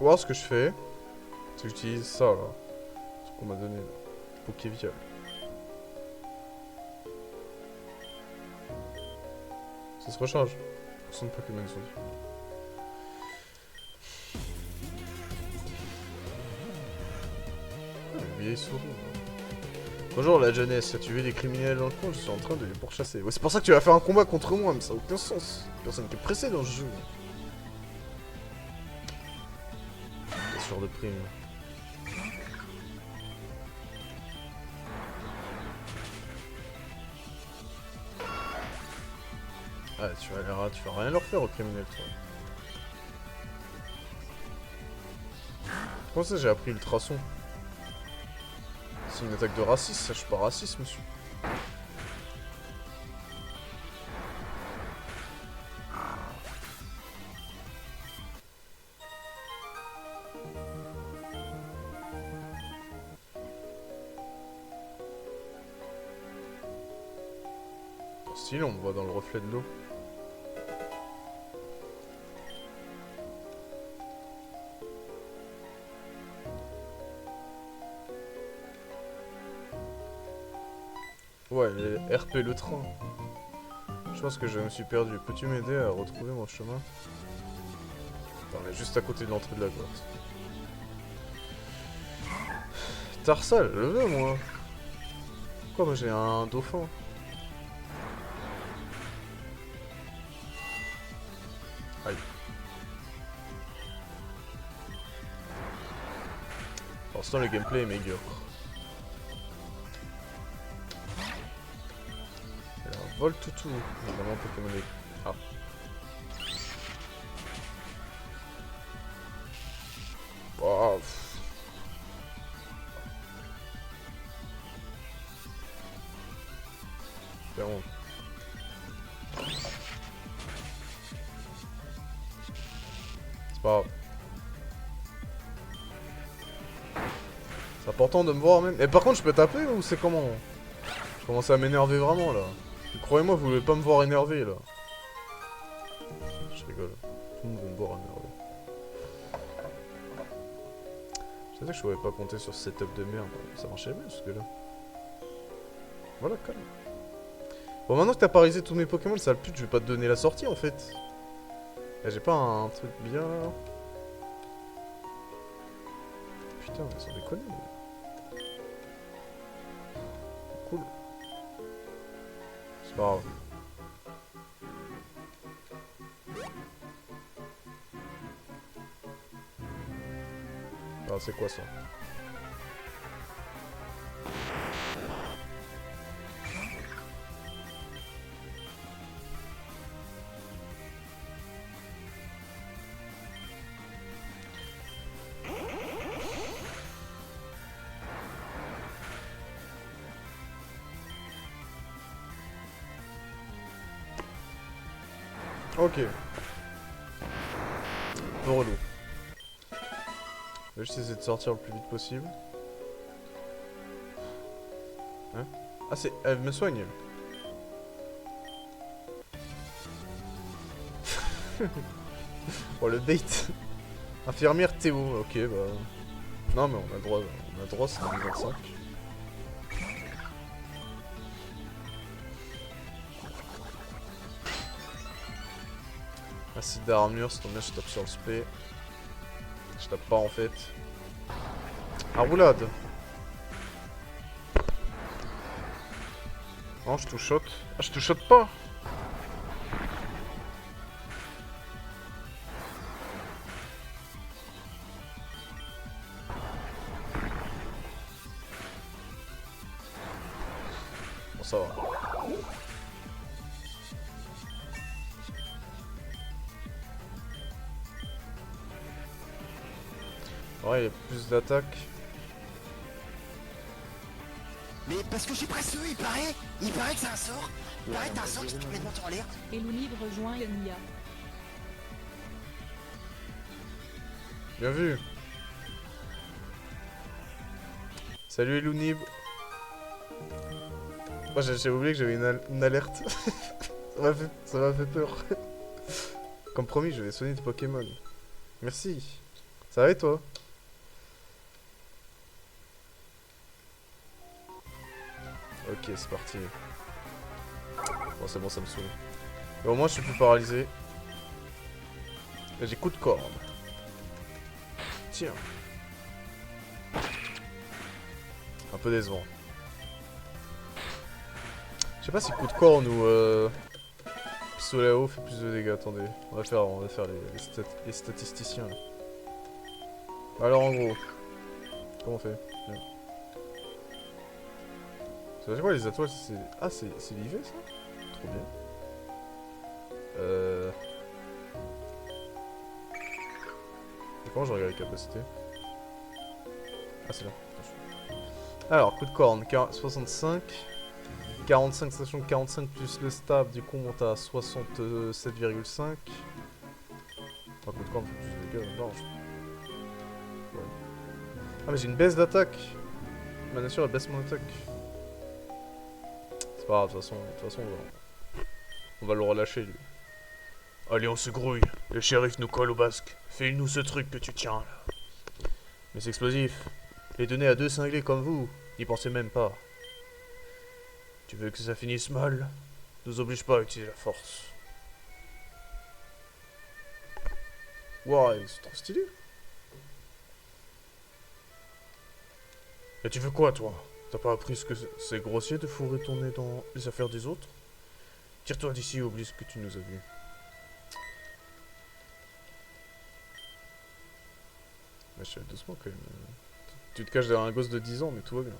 Voir ce que je fais, c'est que j'utilise ça là, ce qu'on m'a donné là, Pokéviol. Ça se recharge. Pour de Pokémon sont dit. Ah, une vieille souris. Bonjour la jeunesse, as-tu vu des criminels dans le coin? Je suis en train de les pourchasser. Ouais, c'est pour ça que tu vas faire un combat contre moi, mais ça n'a aucun sens. Personne qui est pressé dans ce jeu. De prime. Ah, tu vas rien leur faire aux criminels, toi. Comment ça, j'ai appris ultrason? C'est une attaque de raciste, ça, je suis pas raciste, monsieur. Stylé, on me voit dans le reflet de l'eau. Ouais, les RP le train. Je pense que je me suis perdu. Peux-tu m'aider à retrouver mon chemin? Attends, on est juste à côté de l'entrée de la grotte. Tarsal, le veux moi. Pourquoi moi j'ai un dauphin? Aïe. Pour l'instant, le gameplay est médiocre. Alors, vol toutou. Évidemment, Pokémon est... Ah. Oh, c'est bon. C'est pas grave. C'est important de me voir même. Et par contre, je peux taper ou c'est comment? Je commence à m'énerver vraiment là. Croyez-moi, vous voulez pas me voir énervé là. rigole. Tout le monde veut me boire à merde. Je savais que je pouvais pas compter sur ce setup de merde. Ça marchait bien jusque là. Voilà, calme. Bon, maintenant que t'as parisé tous mes Pokémon, ça le pute, je vais pas te donner la sortie en fait. J'ai pas un truc bien là. Putain, mais sans déconner. Cool. C'est pas grave. Ah, c'est quoi ça? Ok. Peu relou. Je vais juste essayer de sortir le plus vite possible. Hein? Ah c'est... Elle me soigne. Oh le bait. Infirmière Théo, ok bah... Non mais on a le droit c'est 2025. Acide d'armure, c'est bien je tape sur le spé. Je tape pas en fait. Ah roulade. Non je touche shot. Ah je touche shot pas. Bon ça va. Ouais, il y a plus d'attaque. Mais parce que j'ai presque eu, il paraît que c'est un sort. Il paraît que t'as un sort qui te met en l'air. Et Lounib rejoint Enya. Bien vu. Salut Lounib. Moi j'ai oublié que j'avais une alerte. Ça m'a fait peur. Comme promis, je vais soigner tes Pokémon. Merci. Ça va et toi? Ok, c'est parti. Bon, c'est bon, ça me saoule. Mais au moins, je suis plus paralysé. Et j'ai coup de corne. Tiens. Un peu décevant. Je sais pas si coup de corne ou pistolet à eau fait plus de dégâts. Attendez, on va faire les statisticiens. Là. Alors en gros, comment on fait? Bien. C'est quoi les étoiles? Ah c'est l'IV ça? Trop bien. Et comment je regarde les capacités? Ah c'est là. Alors coup de corne, 65. 45, sachant que 45 plus le stab, du coup on monte à 67,5. Enfin, coup de corne fait plus de dégâts, non. Ouais. Ah mais j'ai une baisse d'attaque. Ma nature elle baisse mon attaque. C'est pas grave, de toute façon on va le relâcher lui. Allez on se grouille, le shérif nous colle au basque. Fais-nous ce truc que tu tiens là. Mais c'est explosif. Les donner à deux cinglés comme vous, n'y pensez même pas. Tu veux que ça finisse mal? Nous oblige pas à utiliser la force. Waouh, c'est trop stylé. Et tu veux quoi, toi? T'as pas appris ce que c'est grossier de fourrer ton nez dans les affaires des autres? Tire-toi d'ici et oublie ce que tu nous as vu. Mais je fais doucement quand même. Tu te caches derrière un gosse de 10 ans, mais tout va bien.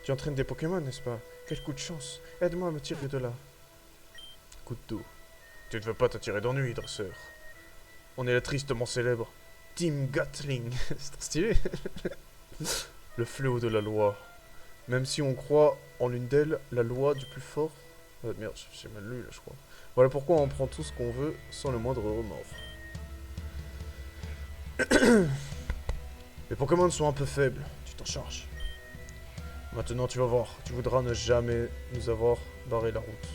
Tu entraînes des Pokémon, n'est-ce pas? Quel coup de chance. Aide-moi à me tirer de là. Coup de dos. Tu ne veux pas t'attirer d'ennui, dresseur. On est la tristement célèbre Team Gatling. C'est trop stylé. Le fléau de la loi. Même si on croit en l'une d'elles, la loi du plus fort... merde, j'ai mal lu là, je crois. Voilà pourquoi on prend tout ce qu'on veut sans le moindre remords. Les Pokémon sont un peu faibles. Tu t'en charges. Maintenant, tu vas voir. Tu voudras ne jamais nous avoir barré la route.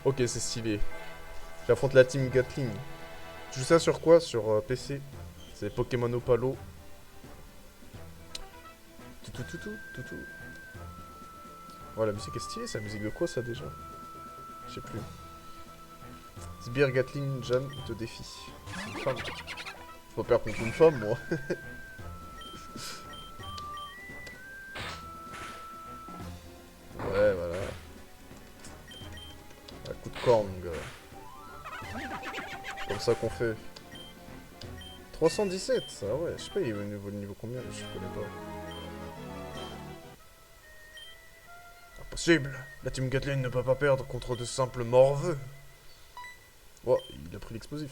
Ok, c'est stylé. J'affronte la team Gatling. Tu joues ça sur quoi? Sur PC. C'est Pokémon Opalo. Tout. Oh, la musique est stylée, c'est la musique de quoi ça déjà? Je sais plus. Sbire Gatling Jan te défie. C'est une femme. Faut pas perdre contre une femme, moi. Ouais, voilà. Un coup de corne, gars. Comme ça qu'on fait. 317, ça ouais, je sais pas, il est au niveau combien, je connais pas. Impossible! La team Gatling ne peut pas perdre contre de simples morveux. Oh, il a pris l'explosif.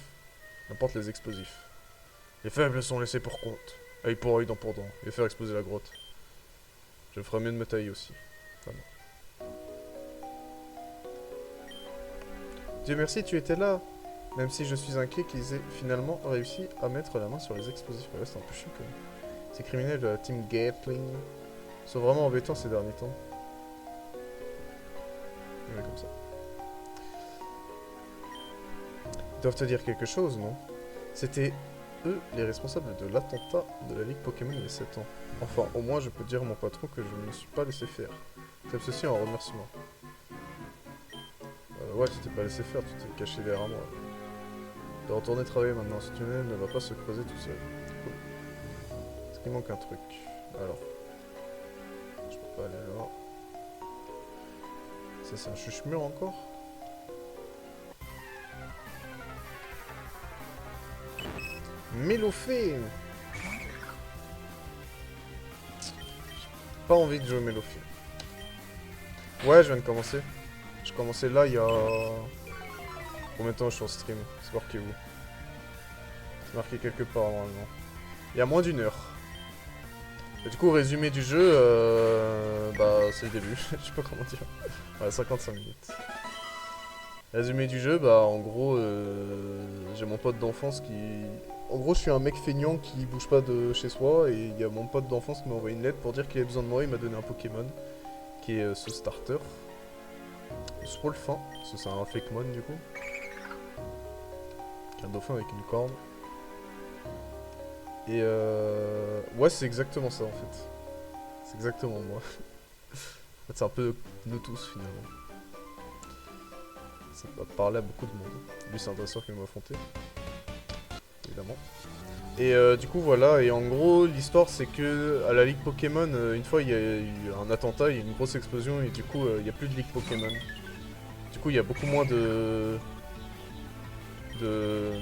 N'importe les explosifs. Les faibles sont laissés pour compte. Œil pour œil, dent pour dent. Et faire exploser la grotte. Je ferais mieux de me tailler aussi. Vraiment. Dieu merci, tu étais là. Même si je suis inquiet qu'ils aient finalement réussi à mettre la main sur les explosifs. Ouais, c'est un peu chiant quand même. Ces criminels de la team Gatling sont vraiment embêtants ces derniers temps. Ouais, comme ça. Ils doivent te dire quelque chose, non? C'était eux les responsables de l'attentat de la Ligue Pokémon il y a 7 ans. Enfin, au moins je peux dire à mon patron que je ne me suis pas laissé faire. Comme ceci en remerciement. Ouais, tu t'es pas laissé faire, tu t'es caché derrière moi. De retourner travailler maintenant, ce tunnel ne va pas se creuser tout seul. Cool. Est-ce qu'il manque un truc? Alors. Je peux pas aller là. Ça c'est un chuche-mur encore? Mélofée! Pas envie de jouer Mélofée. Ouais, je viens de commencer. J'ai commencé là il y a... Combien de temps je suis en stream? C'est marqué où? C'est marqué quelque part normalement. Il y a moins d'1 heure. Et du coup, résumé du jeu, bah c'est le début, je sais pas comment dire. Ouais, 55 minutes. Résumé du jeu, bah en gros, j'ai mon pote d'enfance qui... En gros, je suis un mec feignant qui bouge pas de chez soi, et il y a mon pote d'enfance qui m'a envoyé une lettre pour dire qu'il avait besoin de moi, il m'a donné un Pokémon, qui est ce starter. Swolfin, parce que c'est un Fakemon du coup. Un dauphin avec une corne. Et ouais, c'est exactement ça en fait. C'est exactement moi. En fait, c'est un peu nous tous finalement. Ça va parler à beaucoup de monde. Lui, c'est un dresseur qui m'a affronté. Évidemment. Et du coup, voilà. Et en gros, l'histoire, c'est que à la Ligue Pokémon, une fois, il y a eu un attentat, il y a eu une grosse explosion, et du coup, il n'y a plus de Ligue Pokémon. Du coup, il y a beaucoup moins de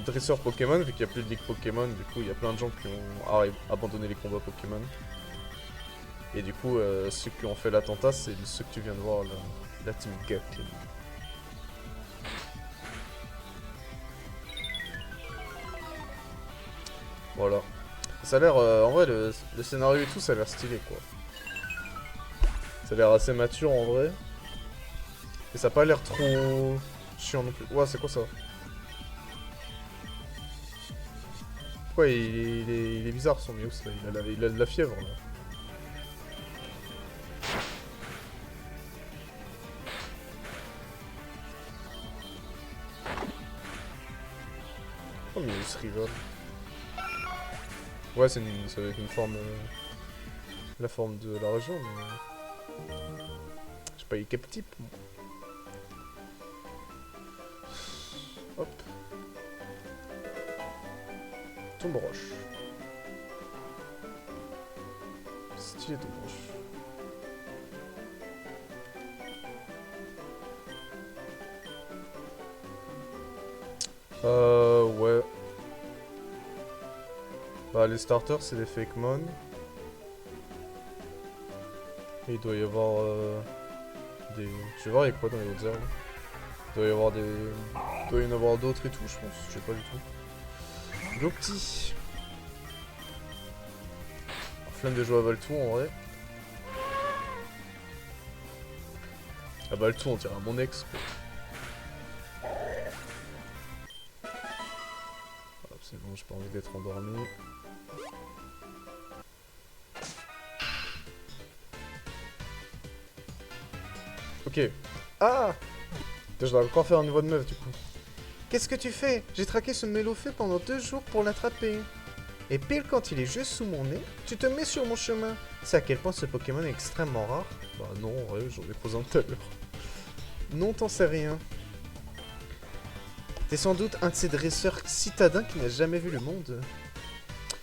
dresseurs Pokémon, vu qu'il n'y a plus de Ligue Pokémon. Du coup, il y a plein de gens qui ont abandonné les combats Pokémon. Et du coup, ceux qui ont fait l'attentat, c'est ceux que tu viens de voir, la team Gatling. Voilà. Ça a l'air, en vrai, le scénario et tout, ça a l'air stylé, quoi. Ça a l'air assez mature, en vrai. Et ça a pas l'air trop chiant non plus. Ouah, c'est quoi ça? Pourquoi il est bizarre son Mios là? Il a de la fièvre là. Oh Mios rigole. Ouais, ça va être une forme... la forme de la région, mais... Je sais pas, il est quel type, moi. Hop. Tombe roche. Stylé tombe roche. Ouais. Bah, les starters, c'est des Fakemon. Et il doit y avoir des... Je vais voir il y a quoi dans les autres herbes. Il doit y avoir des... Il doit y en avoir d'autres et tout, je pense. Je sais pas du tout. Glopti. Flemme de jouer à Baltou en vrai. À Baltou, on dirait à mon ex, quoi. Hop, c'est bon, j'ai pas envie d'être endormi. Ok. Ah! Putain, je dois encore faire un niveau de meuf du coup. Qu'est-ce que tu fais? J'ai traqué ce Mélofée pendant 2 jours pour l'attraper. Et pile quand il est juste sous mon nez, tu te mets sur mon chemin. C'est à quel point ce Pokémon est extrêmement rare. Bah non, ouais, j'en ai posé un tout à l'heure. Non, t'en sais rien. T'es sans doute un de ces dresseurs citadins qui n'a jamais vu le monde.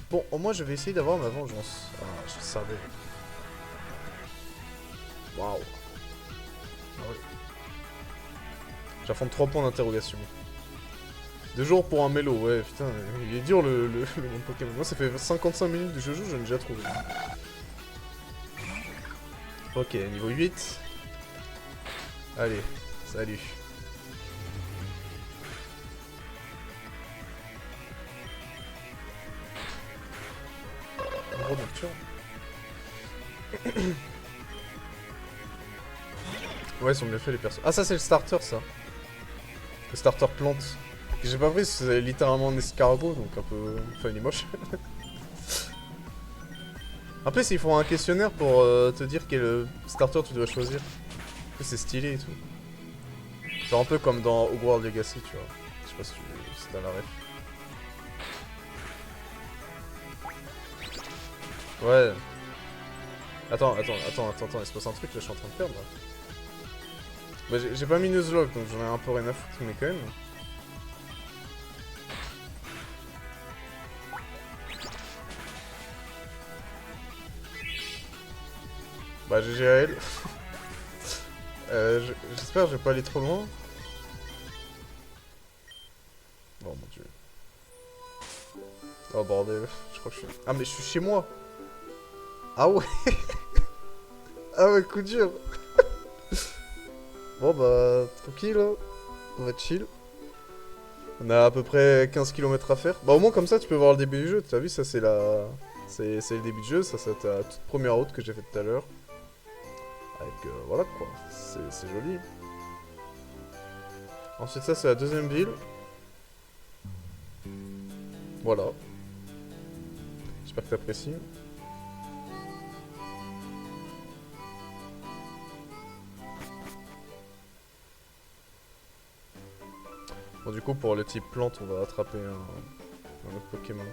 Bon, au moins je vais essayer d'avoir ma vengeance. Ah, je le savais. Waouh. Ah ouais. J'affronte 3 points d'interrogation. 2 jours pour un mélo, ouais, putain, il est dur le monde Pokémon. Moi, ça fait 55 minutes de jeu, j'en ai déjà trouvé. Ok, niveau 8. Allez, salut. Gros nocturne. Ouais, ils sont bien faits les persos. Ah, ça, c'est le starter, ça. Le starter plante. J'ai pas pris, c'est littéralement un escargot, donc un peu... Enfin, il est moche. En plus, ils font un questionnaire pour te dire quel starter tu dois choisir. En plus, c'est stylé et tout. Genre un peu comme dans Hogwarts Legacy, tu vois. Je sais pas si t'as la ref. Ouais. Attends, il se passe un truc, là, je suis en train de perdre, là. Bah, j'ai pas mis Nuzlocke, donc j'en ai un peu rien à foutre, mais quand même. Bah GG à elle. J'espère que je vais pas aller trop loin. Oh mon dieu. Oh bordel, je crois que je suis... Ah mais je suis chez moi. Ah ouais. Ah ouais, coup dur. Bon bah, tranquille, hein. On va chill. On a à peu près 15 km à faire. Bah au moins comme ça tu peux voir le début du jeu. Tu as vu, ça c'est la... C'est le début du jeu, ça c'est la toute première route que j'ai faite tout à l'heure. Avec, voilà quoi, c'est joli. Ensuite ça c'est la deuxième ville. Voilà. J'espère que t'apprécies. Bon du coup pour le type plante on va attraper un autre Pokémon.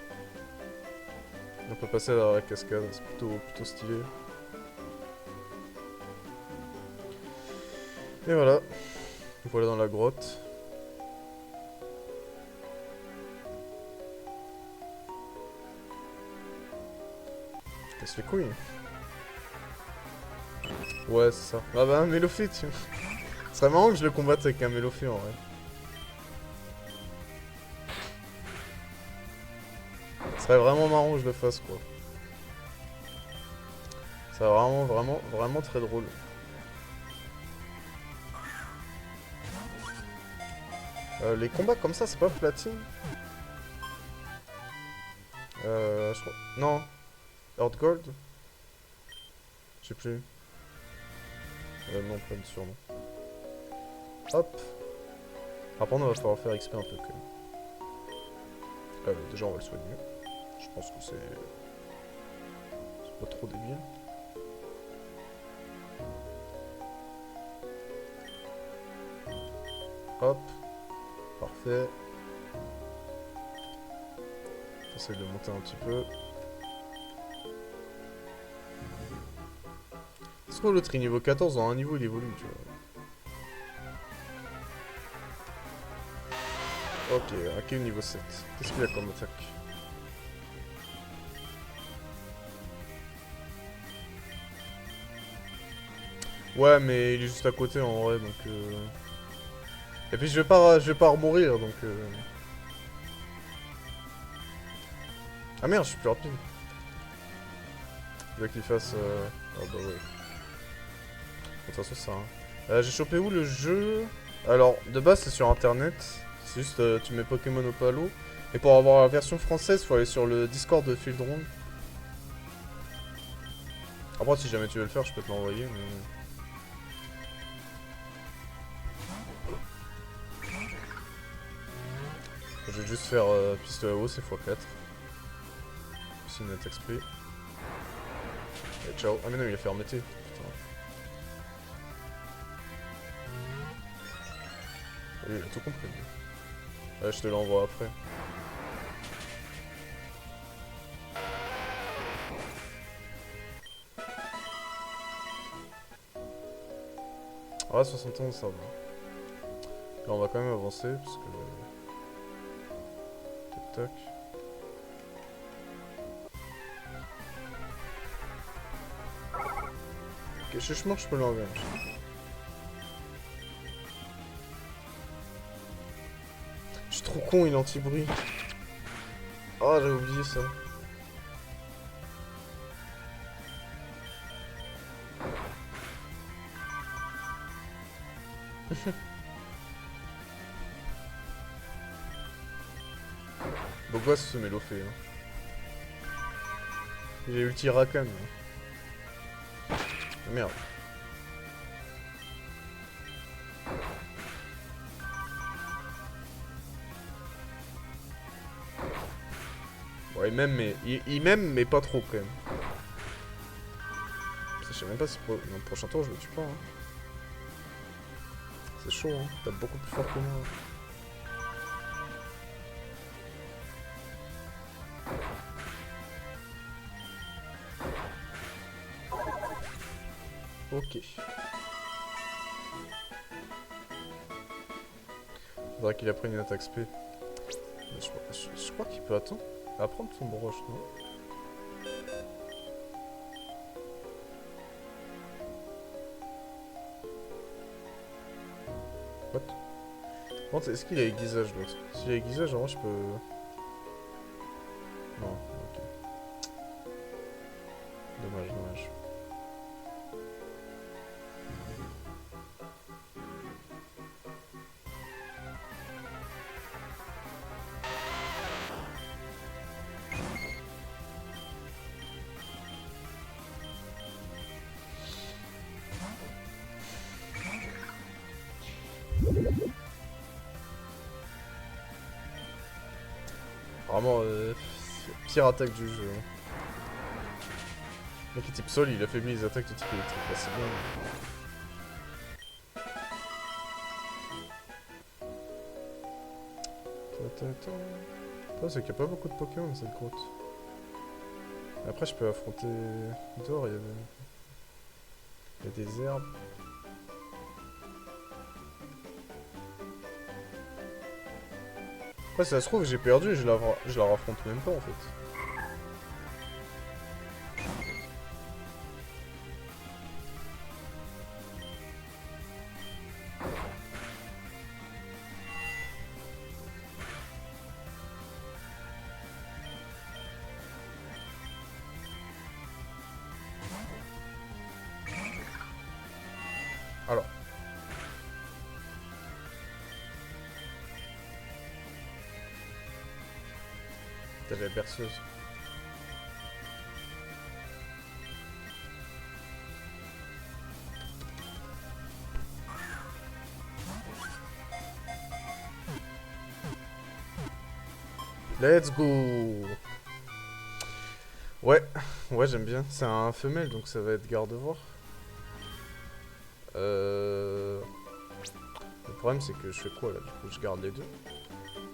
On peut passer à la cascade, c'est plutôt stylé. Et voilà, voilà dans la grotte. Je casse les couilles. Ouais, c'est ça. Ah bah un Mélofée, tiens. Ce serait marrant que je le combatte avec un Mélofée en vrai. Ce serait vraiment marrant que je le fasse quoi. Ça serait vraiment très drôle. Les combats comme ça, c'est pas platine. Je crois... Non. Earth Gold. Je sais plus. Non, pas de surnom. Hop. Après, on va falloir faire XP un peu quand même. Déjà, on va le soigner. Je pense que c'est pas trop débile. Hop. Parfait. J'essaie de monter un petit peu. Est-ce que l'autre est niveau 14, dans un niveau il évolue, tu vois. Ok, Raquel niveau 7. Qu'est-ce qu'il a comme attaque? Ouais, mais il est juste à côté en vrai, donc... Et puis je vais pas remourir, donc... Ah merde, je suis plus rapide. Il va qu'il fasse... Ah bah ouais. De toute façon, ça... J'ai chopé où le jeu? Alors, de base, c'est sur internet. C'est juste, tu mets Pokémon au palo. Et pour avoir la version française, faut aller sur le Discord de Fieldron. Après, si jamais tu veux le faire, je peux te l'envoyer, mais... Je vais juste faire pistolet à eau, c'est x4. Puis net XP. Et ciao. Ah mais non, il a fait remettre. Putain. Lui, il a tout compris. Ouais, je te l'envoie après. Ah, 71, ça va. Là, on va quand même avancer, parce que... Tac, tac. Ok, chichement, je peux l'enlever. Je suis trop con, il est anti-bruit. Oh, j'ai oublié ça. Pourquoi ce mélo fait hein. J'ai ulti Rakan. Hein. Merde. Ouais, il m'aime, mais pas trop quand même. Je sais même pas si dans le prochain tour je le tue pas. Hein. C'est chaud, hein. Tape beaucoup plus fort que moi. Ok. Faudrait qu'il apprenne une attaque spé. Je crois qu'il peut attendre. Apprendre son broche, non? What? Bon, est-ce qu'il a aiguisage l'autre? S'il a aiguisage, en vrai, je peux... Non, ok. Dommage, dommage. Vraiment, pire attaque du jeu. Le mec est type sol, il affaiblit les attaques de type électrique. Bah, c'est bien. Le problème, c'est qu'il n'y a pas beaucoup de Pokémon dans cette grotte. Après, je peux affronter... Dehors, il y a des herbes. Après, ça se trouve, j'ai perdu et je la raffronte même pas en fait. Alors. T'avais la berceuse. Let's go. Ouais, ouais j'aime bien. C'est un femelle donc ça va être garde-voir. Le problème c'est que je fais quoi là? Du coup je garde les deux.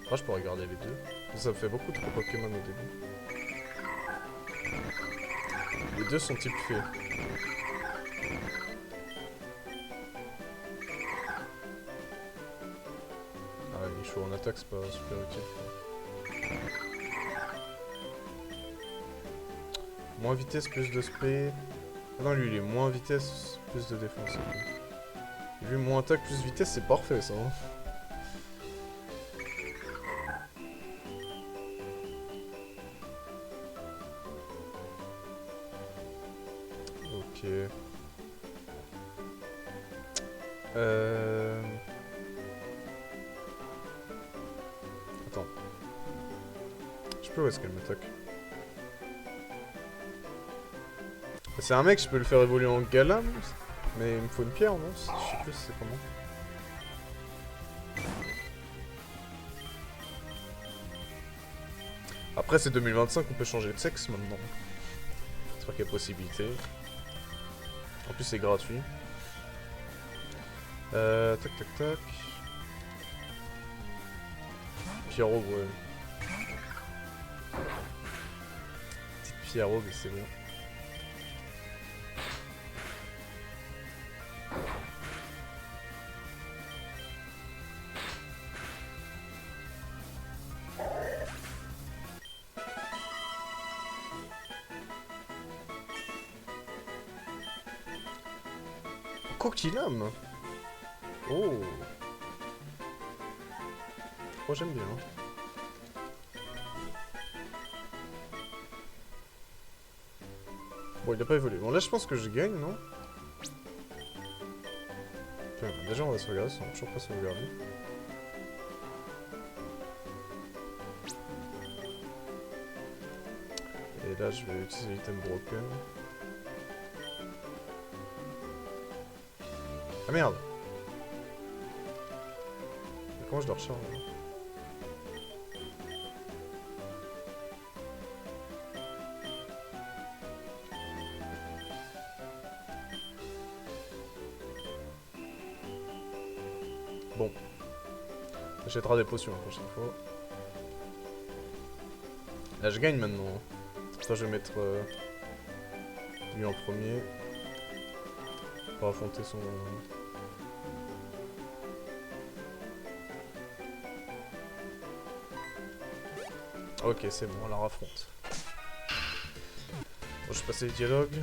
Moi je pourrais garder les deux. Ça me fait beaucoup trop Pokémon au début. Les deux sont type fée. Ah il est chaud en attaque, c'est pas super utile. Moins vitesse, plus de spé. Ah non lui il est moins vitesse, plus de défense. Okay. Lui moins attaque, plus vitesse, c'est parfait ça. Hein. Ok. Attends. Je peux où est-ce qu'elle m'attaque? C'est un mec, je peux le faire évoluer en Galam, mais il me faut une pierre, non? Je sais plus c'est comment. Après c'est 2025, on peut changer de sexe maintenant. J'espère qu'il y a possibilité. En plus c'est gratuit. Tac tac tac. Pierrot, ouais. Petite Pierrot, mais c'est bon. Coquillame. Oh. Oh, j'aime bien. Bon, il a pas évolué. Bon, là, je pense que je gagne, non? Tiens, déjà, on va sauvegarder, on n'a toujours pas sauvegardé. Et là, je vais utiliser l'item broken. Ah merde! Et comment je le recharge? Bon. J'achètera des potions la prochaine fois. Là, je gagne maintenant. Ça, je vais mettre lui en premier. Pour affronter son... Ok, c'est bon, on la raffronte. Bon, je vais passer les dialogues.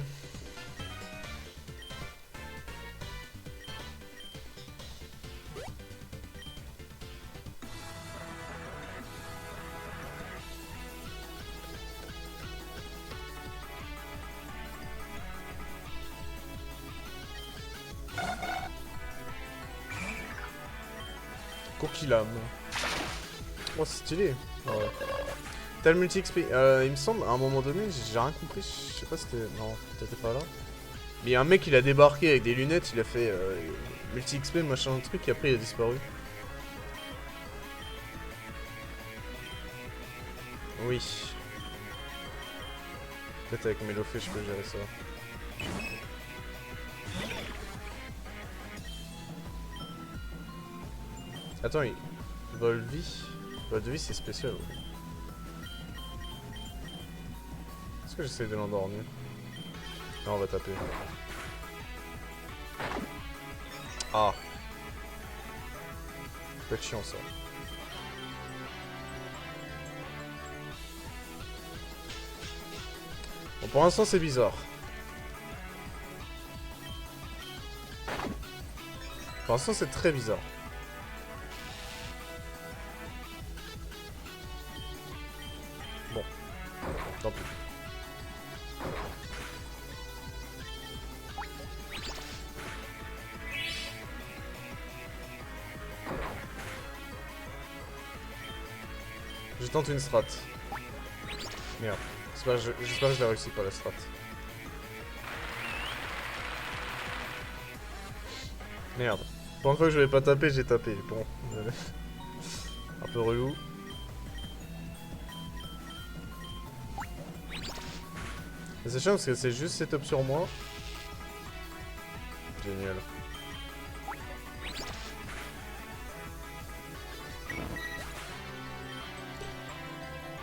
Coquillame. Oh, c'est stylé. Ouais. T'as le multi-XP. Il me semble, à un moment donné, j'ai rien compris. Je sais pas si c'était... Non, t'étais pas là. Mais il y a un mec, il a débarqué avec des lunettes, il a fait multi-XP, machin, truc, et après il a disparu. Oui. Peut-être avec Mélofée, je peux gérer ça. Attends, il... Volvi. Volvi, c'est spécial, ouais. Est-ce que j'essaie de l'endormir? Non, on va taper. Ah. Ça peut être chiant, ça. Bon, pour l'instant, c'est bizarre. Pour l'instant, c'est très bizarre. Bon. Tant pis. Je tente une strat. Merde. J'espère que je l'ai réussi pas la strat. Merde. Pour une fois que je vais pas taper, j'ai tapé. Bon. Un peu relou. Mais c'est chiant parce que c'est juste setup sur moi. Génial.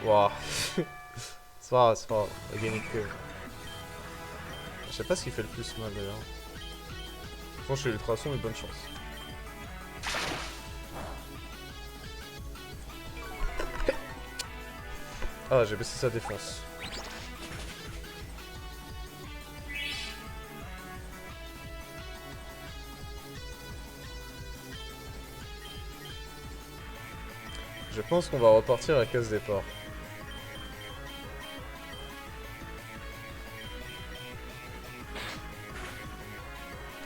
Waouh. C'est pas grave, c'est pas grave. On a gagné que... Je sais pas ce qui fait le plus mal d'ailleurs. Franchement, chez l'ultrason, mais bonne chance. Ah, j'ai baissé sa défense. Je pense qu'on va repartir à case départ.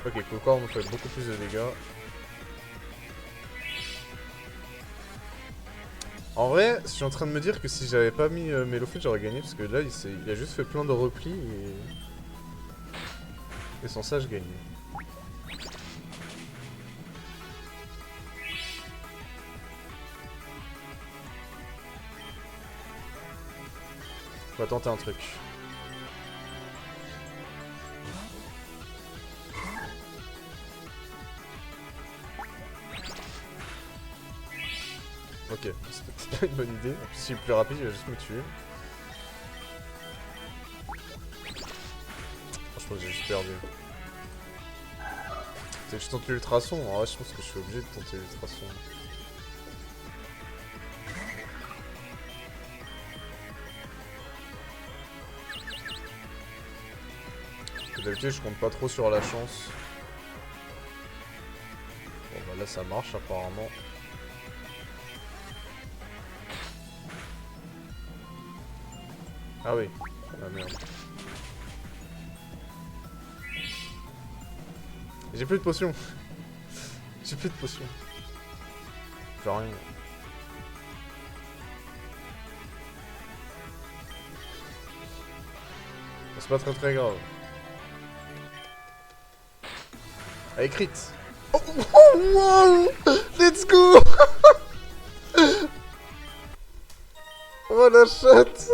Ok, Cocorne fait beaucoup plus de dégâts. En vrai, je suis en train de me dire que si j'avais pas mis Mélofée, j'aurais gagné parce que là, il a juste fait plein de replis et sans ça, je gagne. On va tenter un truc. Ok, c'était une bonne idée. En plus, s'il est plus rapide, il va juste me tuer. Franchement, j'ai juste perdu. C'est que je tente l'ultrason. En vrai, je pense que je suis obligé de tenter l'ultrason. D'habitude, je compte pas trop sur la chance. Bon, bah là, ça marche apparemment. Ah oui. Ah merde. J'ai plus de potions. J'ai plus de potions. J'ai rien. C'est pas très grave. Ah, écrite. Oh, wow! Let's go! Oh la chatte!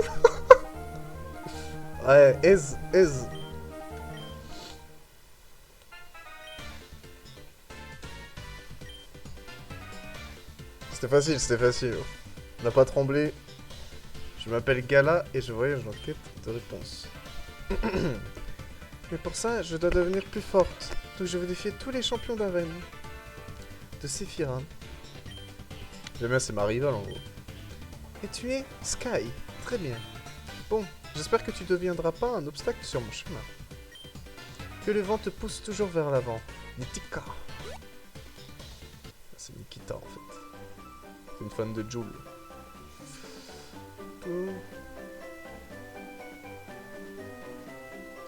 Ouais, aise. C'était facile. On n'a pas tremblé. Je m'appelle Gala et je voyage en quête de réponse. Mais pour ça, je dois devenir plus forte. Donc je vais défier tous les champions d'arène. De Sephiroth. J'aime bien, c'est ma rivale en gros. Et tu es Sky. Très bien. Bon, j'espère que tu ne deviendras pas un obstacle sur mon chemin. Que le vent te pousse toujours vers l'avant. Nitika. C'est Nikita en fait. C'est une fan de Joule.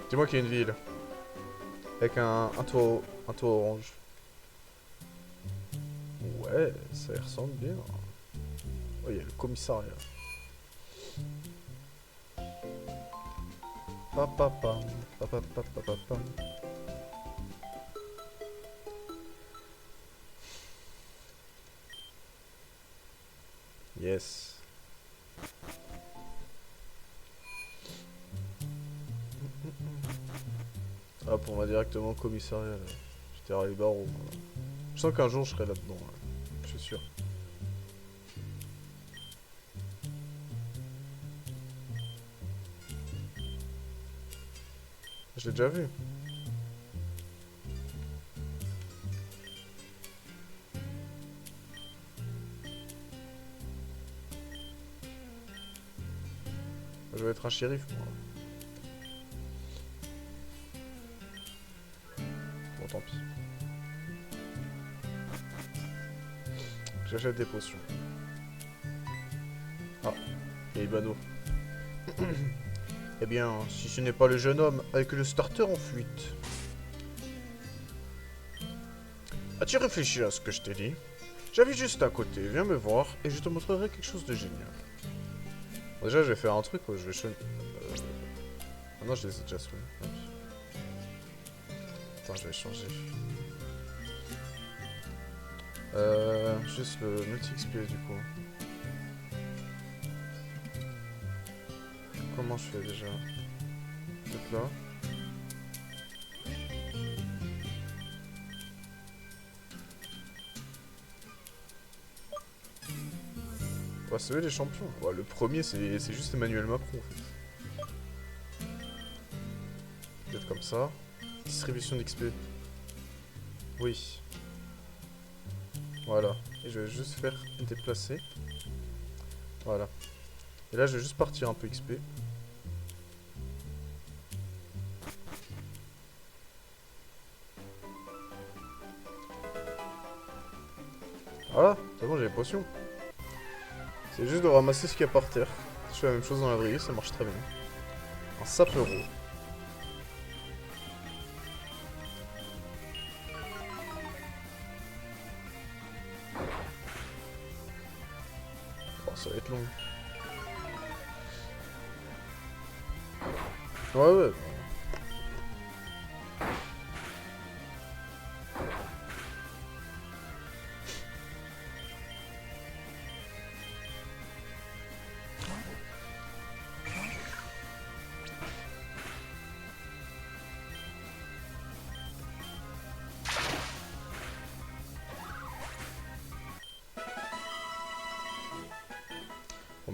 Dis-moi qu'il y a une ville. Avec un toit orange. Ouais, ça y ressemble bien. Oh, il y a le commissariat. Papapam, papapapapapam. Yes. Hop, on va directement au commissariat. Là. J'étais les barreaux. Voilà. Je sens qu'un jour je serai là-dedans. Là. Je suis sûr. Je l'ai déjà vu. Je vais être un shérif, moi. Bon, tant pis. J'achète des potions. Ah, et Ibano. Eh bien, si ce n'est pas le jeune homme avec le starter en fuite. As-tu réfléchi à ce que je t'ai dit? J'habite juste à côté, viens me voir et je te montrerai quelque chose de génial. Bon, déjà, je vais faire un truc où je vais changer. Ah non, je les ai déjà soignés. Attends, je vais changer. Juste le multi-XP du coup. Comment je fais déjà? Peut-être là. On va sauver les champions. Ouais, le premier, c'est juste Emmanuel Macron en fait. Peut-être comme ça. Distribution d'XP. Oui. Voilà. Et je vais juste faire déplacer. Voilà. Et là, je vais juste partir un peu XP. Voilà, c'est bon, j'ai les potions. C'est juste de ramasser ce qu'il y a par terre. Je fais la même chose dans la vraie vie, ça marche très bien. Un sapero. Oh, ça va être long. Ouais.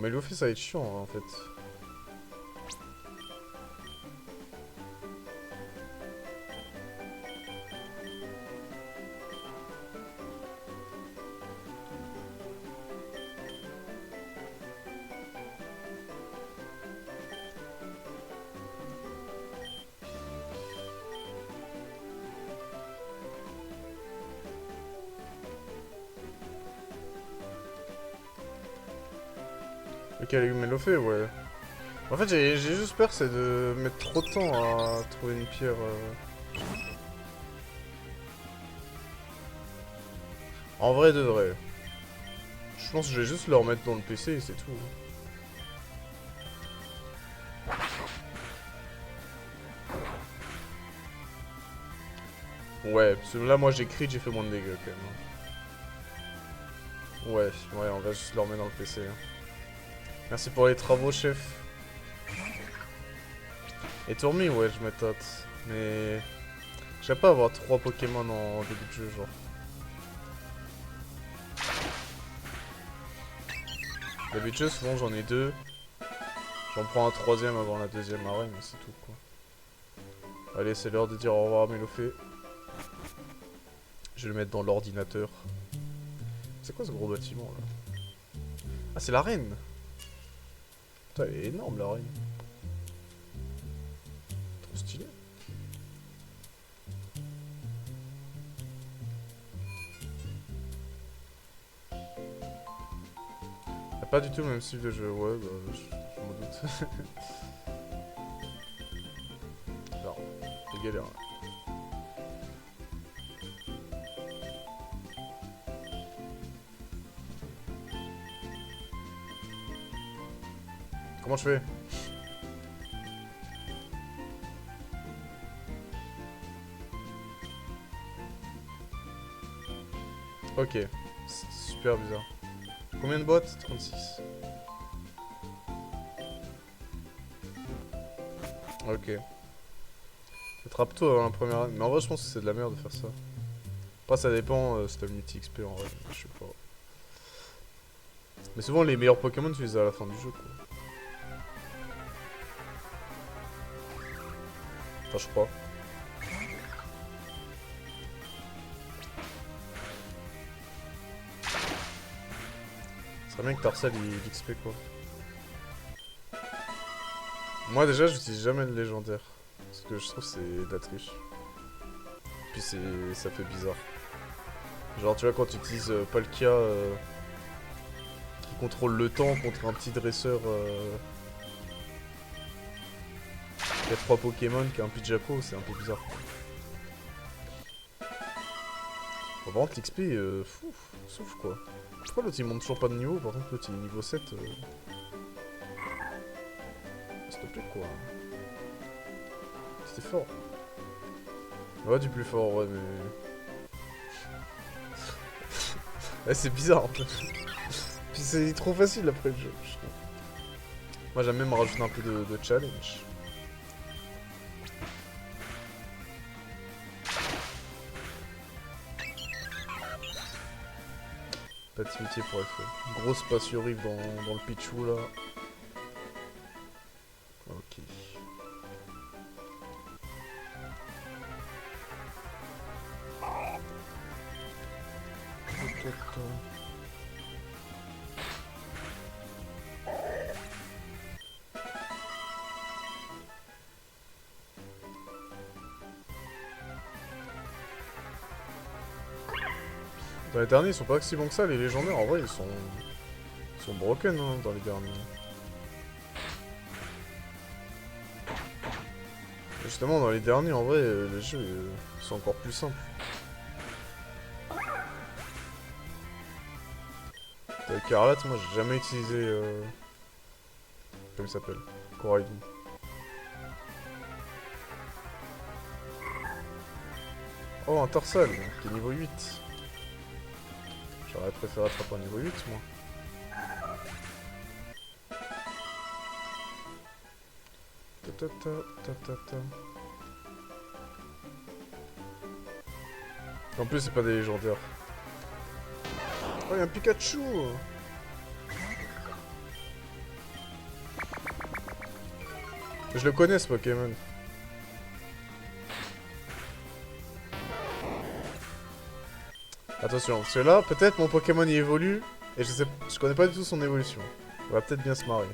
Mais Luffy ça va être chiant hein, en fait. Ok, mais Luffy, ouais. En fait, j'ai juste peur, c'est de mettre trop de temps à trouver une pierre. En vrai de vrai. Je pense que je vais juste le remettre dans le PC et c'est tout. Ouais, parce que là, moi j'écris, j'ai fait moins de dégâts quand même. Ouais, on va juste le remettre dans le PC. Hein. Merci pour les travaux, chef. Et Tourmi, ouais, je me tâte. Mais. J'aime pas avoir 3 Pokémon en début de jeu, genre. D'habitude, souvent j'en ai 2. J'en prends un 3ème avant la 2ème arène, mais c'est tout quoi. Allez, c'est l'heure de dire au revoir à Mélofée. Je vais le mettre dans l'ordinateur. C'est quoi ce gros bâtiment là? Ah, c'est l'arène! Putain, elle est énorme l'arène. Trop stylé. Y'a pas du tout le même style de jeu, ouais, bah, je m'en doute. Non, c'est galère. Comment je fais? Ok, c'est super bizarre. Combien de boîtes? 36. Ok. Attrape-toi avant la première année. Mais en vrai, je pense que c'est de la merde de faire ça. Après, ça dépend si t'as le multi-XP en vrai. Je sais pas. Mais souvent, les meilleurs Pokémon, tu les as à la fin du jeu, quoi. Enfin, je crois. Ce serait bien que Tarsal il XP quoi. Moi déjà j'utilise jamais le légendaire. Parce que je trouve que c'est de la triche. Puis ça fait bizarre. Genre tu vois quand tu utilises Palkia qui contrôle le temps contre un petit dresseur qui a 3 Pokémon qui a un Pidgeotto, c'est un peu bizarre. Bon, par contre l'XP souffle quoi. Pourquoi l'autre il monte toujours pas de niveau? Par contre l'autre il est niveau 7. S'il te plaît quoi. C'était fort. Ouais du plus fort ouais mais... Ouais c'est bizarre en fait. Puis c'est trop facile après le jeu je trouve. Moi j'aime même rajouter un peu de challenge. Pas d'imitié pour FF. Grosse passion rive dans le Pichou là. Ok. Dans les derniers, ils sont pas si bons que ça, les légendaires, en vrai, ils sont broken hein, dans les derniers. Justement, dans les derniers, en vrai, les jeux sont encore plus simples. Avec Carlotte, moi, j'ai jamais utilisé... Comment il s'appelle? Koraidon. Oh, un Tarsal, qui est niveau 8. J'aurais préféré attraper un niveau 8, moi. En plus, c'est pas des légendaires. Oh, y'a un Pikachu! Je le connais ce Pokémon. Attention, parce que là, peut-être mon Pokémon y évolue, et je connais pas du tout son évolution. On va peut-être bien se marrer.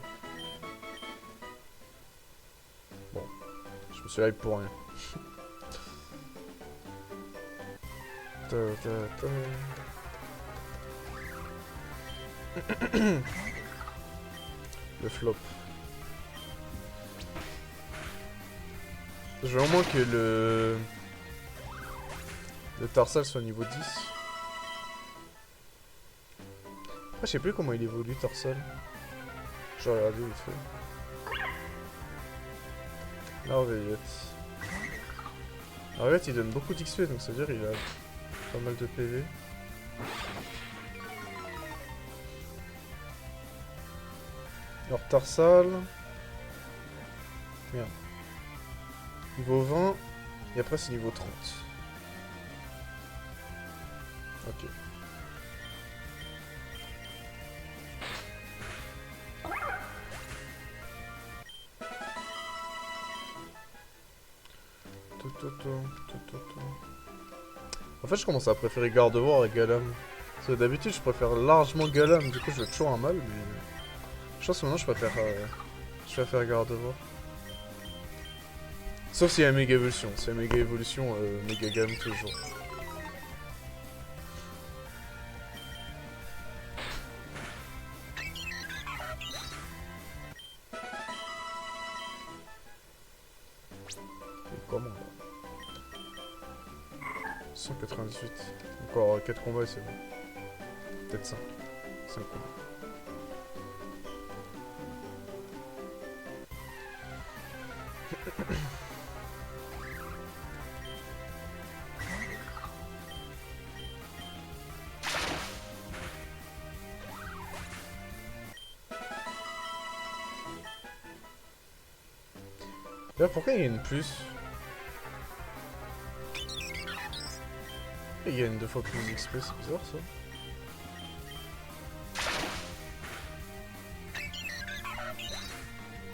Bon, je me suis hype pour rien. Le flop. Je veux au moins que le Tarsal soit niveau 10. Après, je sais plus comment il évolue, Tarsal. Je vais regarder vite fait. Larveyette. Larveyette, il donne beaucoup d'XP, donc ça veut dire qu'il a pas mal de PV. Alors, Tarsal. Merde. Niveau 20. Et après, c'est niveau 30. Ok. En fait, je commence à préférer Gardevoir et Galam. Parce que d'habitude, je préfère largement Galam. Du coup, je veux toujours un mal, mais... Je pense que maintenant, je préfère Gardevoir. Sauf s'il y a méga évolution. S'il y a méga évolution, méga gamme toujours. Comment là 198. Encore 4 combats et c'est bon. Peut-être 5. 5 combats. D'ailleurs, pourquoi il y a une plus? Il gagne 2 fois plus d'XP, c'est bizarre ça.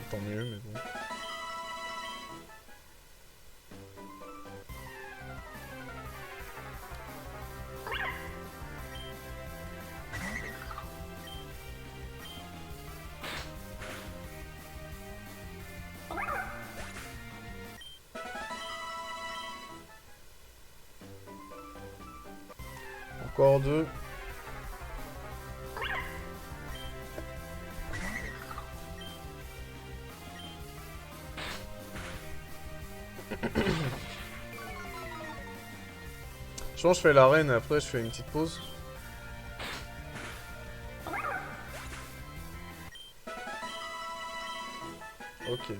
Tant mieux, mais bon. Encore 2. Je pense que je fais l'arène et après je fais une petite pause. Ok.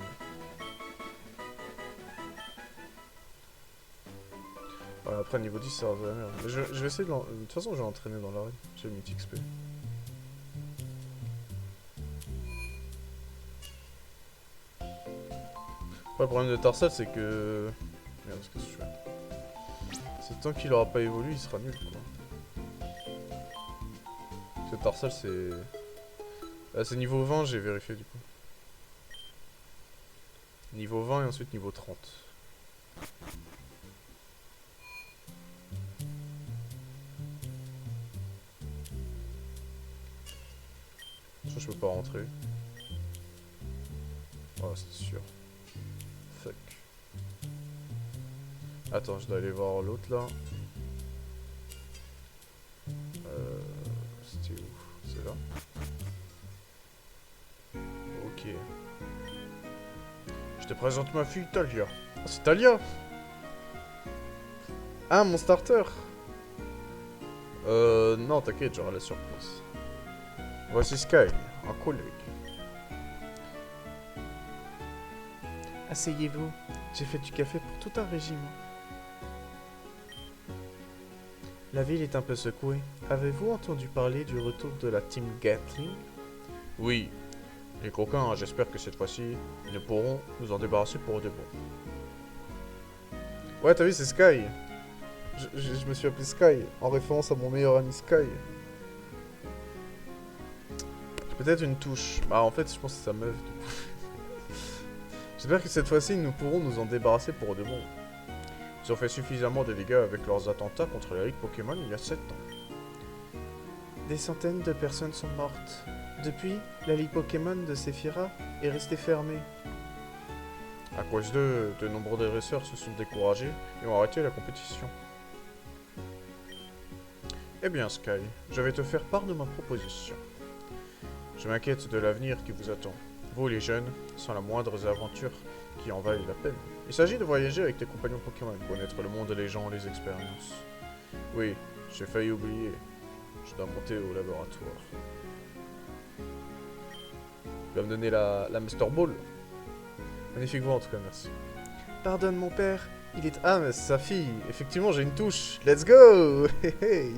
Ouais, après niveau 10 ça va de la merde. Mais je vais essayer de toute façon je vais entraîner dans l'arène. J'ai le mythique XP. Ouais, le problème de Tarsal c'est que... Merde, qu'est-ce que je fais? C'est tant qu'il aura pas évolué, il sera nul quoi. Parce que Tarsal c'est... c'est niveau 20, j'ai vérifié du coup. Niveau 20 et ensuite niveau 30. Je peux pas rentrer. Oh, c'est sûr. Fuck. Attends, je dois aller voir l'autre là. C'était où? C'est là? Ok. Je te présente ma fille Talia. Ah, c'est Talia! Ah, mon starter! Non, t'inquiète, j'aurai la surprise. Voici Sky, un collègue. Asseyez-vous, j'ai fait du café pour tout un régiment. La ville est un peu secouée. Avez-vous entendu parler du retour de la team Gatling? Oui. Les coquins, j'espère que cette fois-ci, ils ne pourront nous en débarrasser pour de bon. Ouais, t'as vu, c'est Sky. Je me suis appelé Sky, en référence à mon meilleur ami Sky. Peut-être une touche. Bah en fait je pense que c'est sa meuf du coup. J'espère que cette fois-ci, nous pourrons nous en débarrasser pour de bon. Ils ont fait suffisamment de dégâts avec leurs attentats contre la Ligue Pokémon il y a 7 ans. Des centaines de personnes sont mortes. Depuis, la Ligue Pokémon de Sephira est restée fermée. À cause d'eux, de nombreux dresseurs se sont découragés et ont arrêté la compétition. Eh bien, Sky, je vais te faire part de ma proposition. Je m'inquiète de l'avenir qui vous attend. Vous, les jeunes, sans la moindre aventure qui en vaille la peine. Il s'agit de voyager avec tes compagnons Pokémon, connaître le monde, les gens, les expériences. Oui, j'ai failli oublier. Je dois monter au laboratoire. Tu vas me donner la Master Ball. Magnifique voix en tout cas, merci. Pardonne mon père, il est... Ah mais c'est sa fille. Effectivement, j'ai une touche. Let's go. Hey, hey.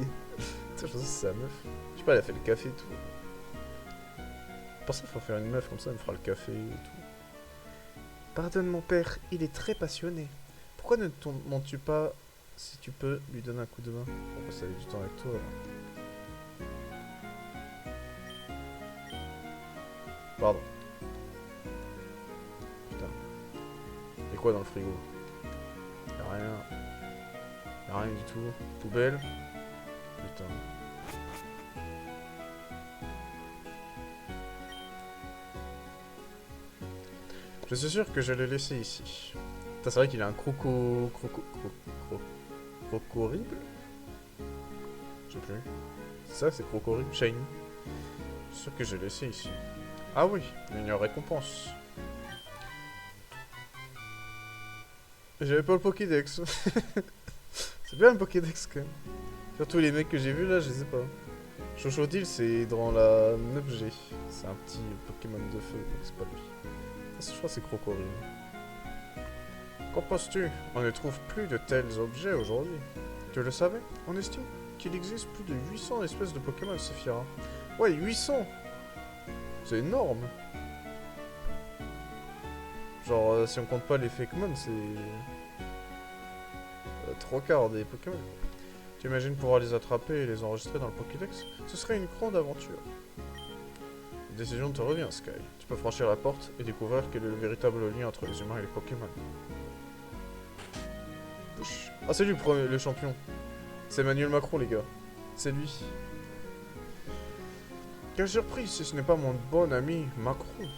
Putain, je pensais que c'est sa meuf. Je sais pas, elle a fait le café et tout. Pour ça, il faut faire une meuf comme ça, elle me fera le café et tout. Pardonne mon père, il est très passionné. Pourquoi ne montes-tu pas, si tu peux, lui donner un coup de main pour passer du temps avec toi. Pardon. Putain. Y'a quoi dans le frigo? Y'a rien. Y'a rien du tout. Poubelle. Putain. Je suis sûr que je l'ai laissé ici. Putain, c'est vrai qu'il a un crocorible. Je sais plus. C'est ça, c'est crocorible shiny. Je suis sûr que je l'ai laissé ici. Ah oui, il y a une récompense. J'avais pas le Pokédex. C'est bien le Pokédex quand même. Surtout les mecs que j'ai vus là, je sais pas. Chochodile, c'est dans la 9G. C'est un petit Pokémon de feu, donc c'est pas lui. Je crois que c'est Crocodile. Qu'en penses-tu? On ne trouve plus de tels objets aujourd'hui. Tu le savais? On estime qu'il existe plus de 800 espèces de Pokémon à Sephira. Ouais, 800! C'est énorme! Genre, si on compte pas les Fakemon, c'est... 3/4 des Pokémon. Tu imagines pouvoir les attraper et les enregistrer dans le Pokédex? Ce serait une grande aventure. La décision te revient, Sky. Tu peux franchir la porte et découvrir quel est le véritable lien entre les humains et les Pokémon. Push. Ah, c'est lui le champion. C'est Emmanuel Macron, les gars. C'est lui. Quelle surprise si ce n'est pas mon bon ami Macron.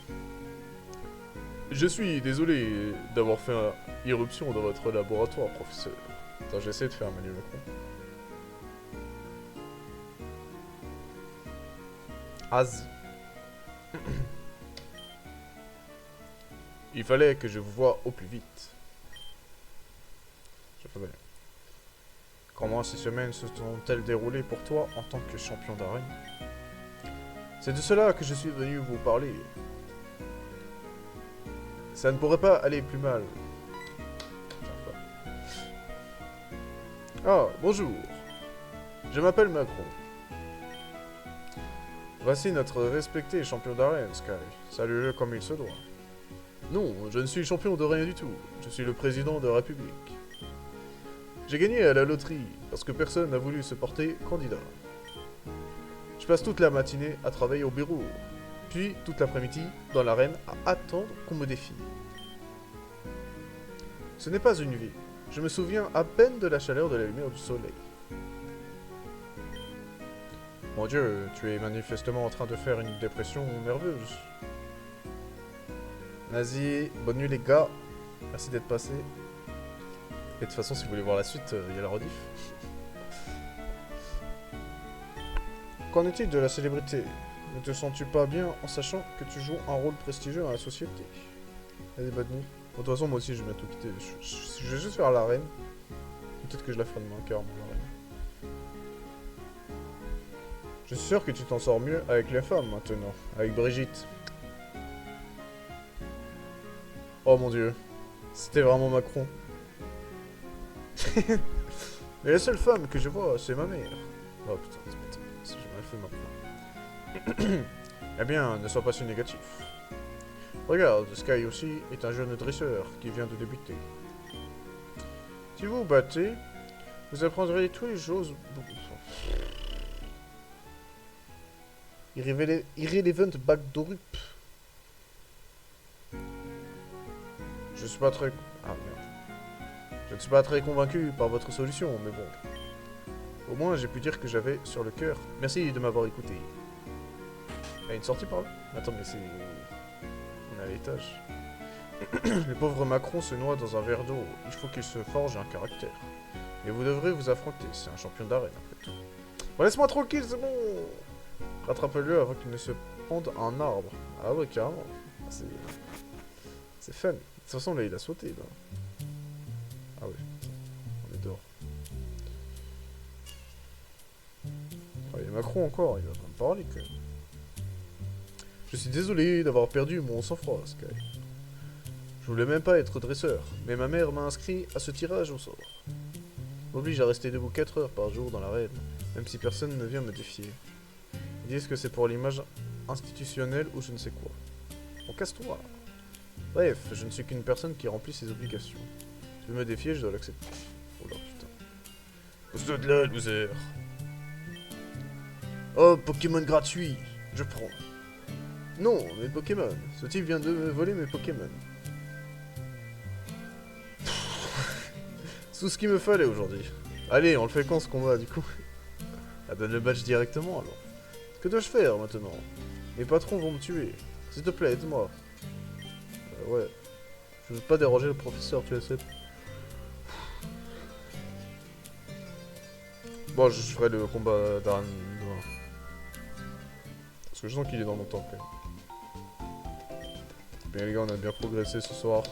Je suis désolé d'avoir fait irruption dans votre laboratoire, professeur. Attends, j'essaie de faire Emmanuel Macron. Az. Il fallait que je vous voie au plus vite. Je fais bien. Comment ces semaines se sont-elles déroulées pour toi en tant que champion d'arène? C'est de cela que je suis venu vous parler. Ça ne pourrait pas aller plus mal. Ah, bonjour. Je m'appelle Macron. Voici notre respecté champion d'arène, Sky. Salut-le comme il se doit. Non, je ne suis champion de rien du tout. Je suis le président de la République. J'ai gagné à la loterie parce que personne n'a voulu se porter candidat. Je passe toute la matinée à travailler au bureau, puis toute l'après-midi dans l'arène à attendre qu'on me défie. Ce n'est pas une vie. Je me souviens à peine de la chaleur de la lumière du soleil. Mon Dieu, tu es manifestement en train de faire une dépression nerveuse. Vas-y, bonne nuit les gars. Merci d'être passé. Et de toute façon, si vous voulez voir la suite, il y a la rediff. Qu'en est-il de la célébrité? Ne te sens-tu pas bien en sachant que tu joues un rôle prestigieux dans la société? Allez, bonne nuit. Bon, de toute façon, moi aussi, je vais bientôt quitter. Je vais juste faire l'arène. Peut-être que je la ferai demain, carrément, l'arène. Je suis sûr que tu t'en sors mieux avec les femmes, maintenant. Avec Brigitte. Oh mon dieu. C'était vraiment Macron. Mais la seule femme que je vois, c'est ma mère. Oh putain, j'ai mal fait maintenant. Eh bien, ne sois pas si négatif. Regarde, Sky aussi est un jeune dresseur qui vient de débuter. Si vous vous battez, vous apprendrez tous les choses... Irrelevant Backdorup. Je suis pas très... Ah merde. Je ne suis pas très convaincu par votre solution, mais bon. Au moins, j'ai pu dire que j'avais sur le cœur. Merci de m'avoir écouté. Il y a une sortie par là? Attends, mais c'est... On est à l'étage. Le pauvre Macron se noie dans un verre d'eau. Il faut qu'il se forge un caractère. Mais vous devrez vous affronter. C'est un champion d'arène, en fait. Bon, laisse-moi tranquille, c'est bon. Rattrape-le avant qu'il ne se pende à un arbre. Ah ouais, carrément. C'est fun. De toute façon, là, il a sauté, là. Ah ouais. On est dehors. Ah, il y a Macron encore. Il va pas me parler, quand même. Je suis désolé d'avoir perdu mon sang-froid, Sky. Je voulais même pas être dresseur, mais ma mère m'a inscrit à ce tirage au sort. M'oblige à rester debout 4 heures par jour dans l'arène, même si personne ne vient me défier. Ils disent que c'est pour l'image institutionnelle ou je ne sais quoi. Bon, casse-toi. Bref, je ne suis qu'une personne qui remplit ses obligations. Tu veux me défier, je dois l'accepter. Oh là, putain. Pousse-toi de là, loser. Oh, Pokémon gratuit. Je prends. Non, mes Pokémon. Ce type vient de me voler mes Pokémon. Tout ce qu'il me fallait aujourd'hui. Allez, on le fait quand ce combat du coup? Ah, donne le badge directement alors. Que dois-je faire maintenant? Mes patrons vont me tuer. S'il te plaît, aide-moi. Ouais. Je veux pas déranger le professeur, tu le sais. Bon, je ferai le combat d'Aran demain. Parce que je sens qu'il est dans mon temps quand même. Bien les gars, on a bien progressé ce soir.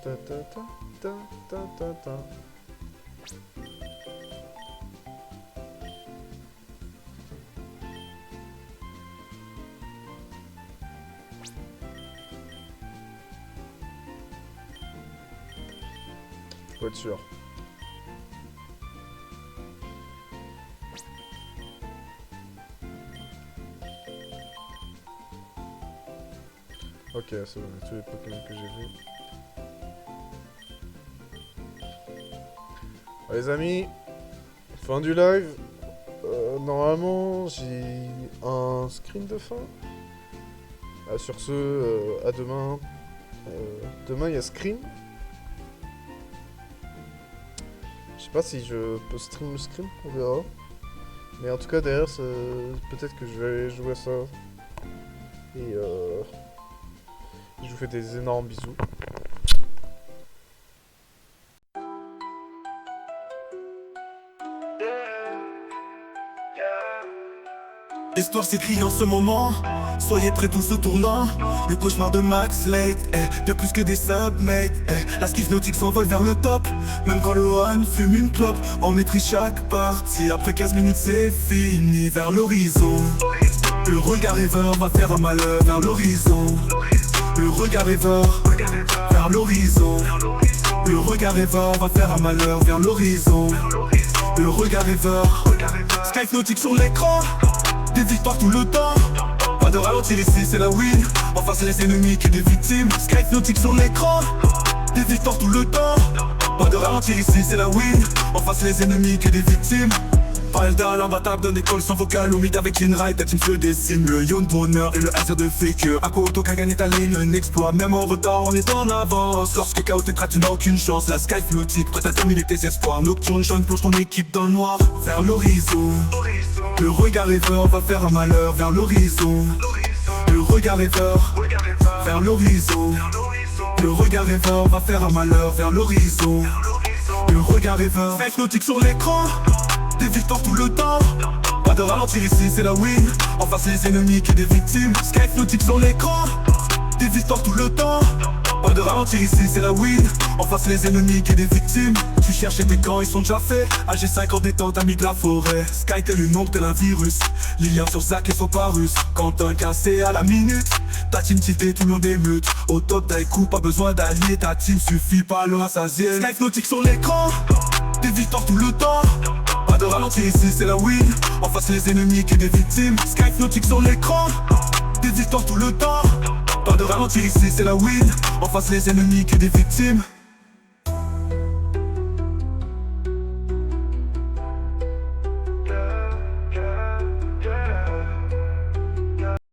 Ta ta ta ta ta ta ta. Faut être sûr. Ok, c'est bon, tous les Pokémon que j'ai vus. Les amis, fin du live. Normalement, j'ai un screen de fin. Sur ce, à demain. Demain, il y a screen. Je sais pas si je peux stream le screen, on verra. Mais en tout cas, derrière, peut-être que je vais jouer à ça. Et je vous fais des énormes bisous. L'histoire s'écrit en ce moment. Soyez prêts tous au tournant. Le cauchemar de Max Late, bien plus que des submates. La skiff nautique s'envole vers le top. Même quand le one fume une clope, on maîtrise chaque partie. Après 15 minutes c'est fini. Vers l'horizon, le regard rêveur va faire un malheur. Vers l'horizon, le regard rêveur. Vers l'horizon, le regard rêveur va faire un malheur. Vers l'horizon, le regard rêveur. Skype nautique sur l'écran. Des victoires tout le temps. Pas de ralentir ici, c'est la win. En face les ennemis que des victimes. Skype nautique sur l'écran. Des victoires tout le temps. Pas de ralentir ici, c'est la win. En face les ennemis que des victimes. Parle imbattable d'un école sans vocal. Au mid avec une ride, tête une feu dessine. Le yon de bonheur et le hasard de fake. Akoto Kagan est allé un exploit. Même en retard, on est en avance. Lorsque KO t'écrase, tu n'as aucune chance. La sky flotique, prête à terminer tes espoirs. Nocturne jaune plonge ton équipe dans le noir. Vers l'horizon, le regard rêveur va faire un malheur. Vers l'horizon, le regard rêveur. Vers l'horizon, le regard rêveur va faire un malheur. Vers l'horizon, le regard rêveur. Skype nautique sur l'écran. Des victoires tout le temps. Pas de ralentir ici, c'est la win. En face les ennemis que des victimes. Skype nautique sur l'écran. Des victoires tout le temps. Pas de ralentir ici, c'est la win. En face les ennemis que des victimes. Tu cherchais tes camps, ils sont déjà faits. AG5 en détente, ami de la forêt. Sky tel une ombre, tel un virus. Lilian sur Zach et son parus. Quentin cassé à la minute. Ta team tiltée tout le long des meutes. Au top d'Aikou, pas besoin d'allier. Ta team suffit pas le rassasier. Skype nautique sur l'écran. Des victoires tout le temps. Pas de ralentir ici, c'est la win. En face les ennemis que des victimes. Skype nautique sur l'écran. Des victoires tout le temps. Pas de ralentir ici, c'est la win. En face les ennemis que des victimes.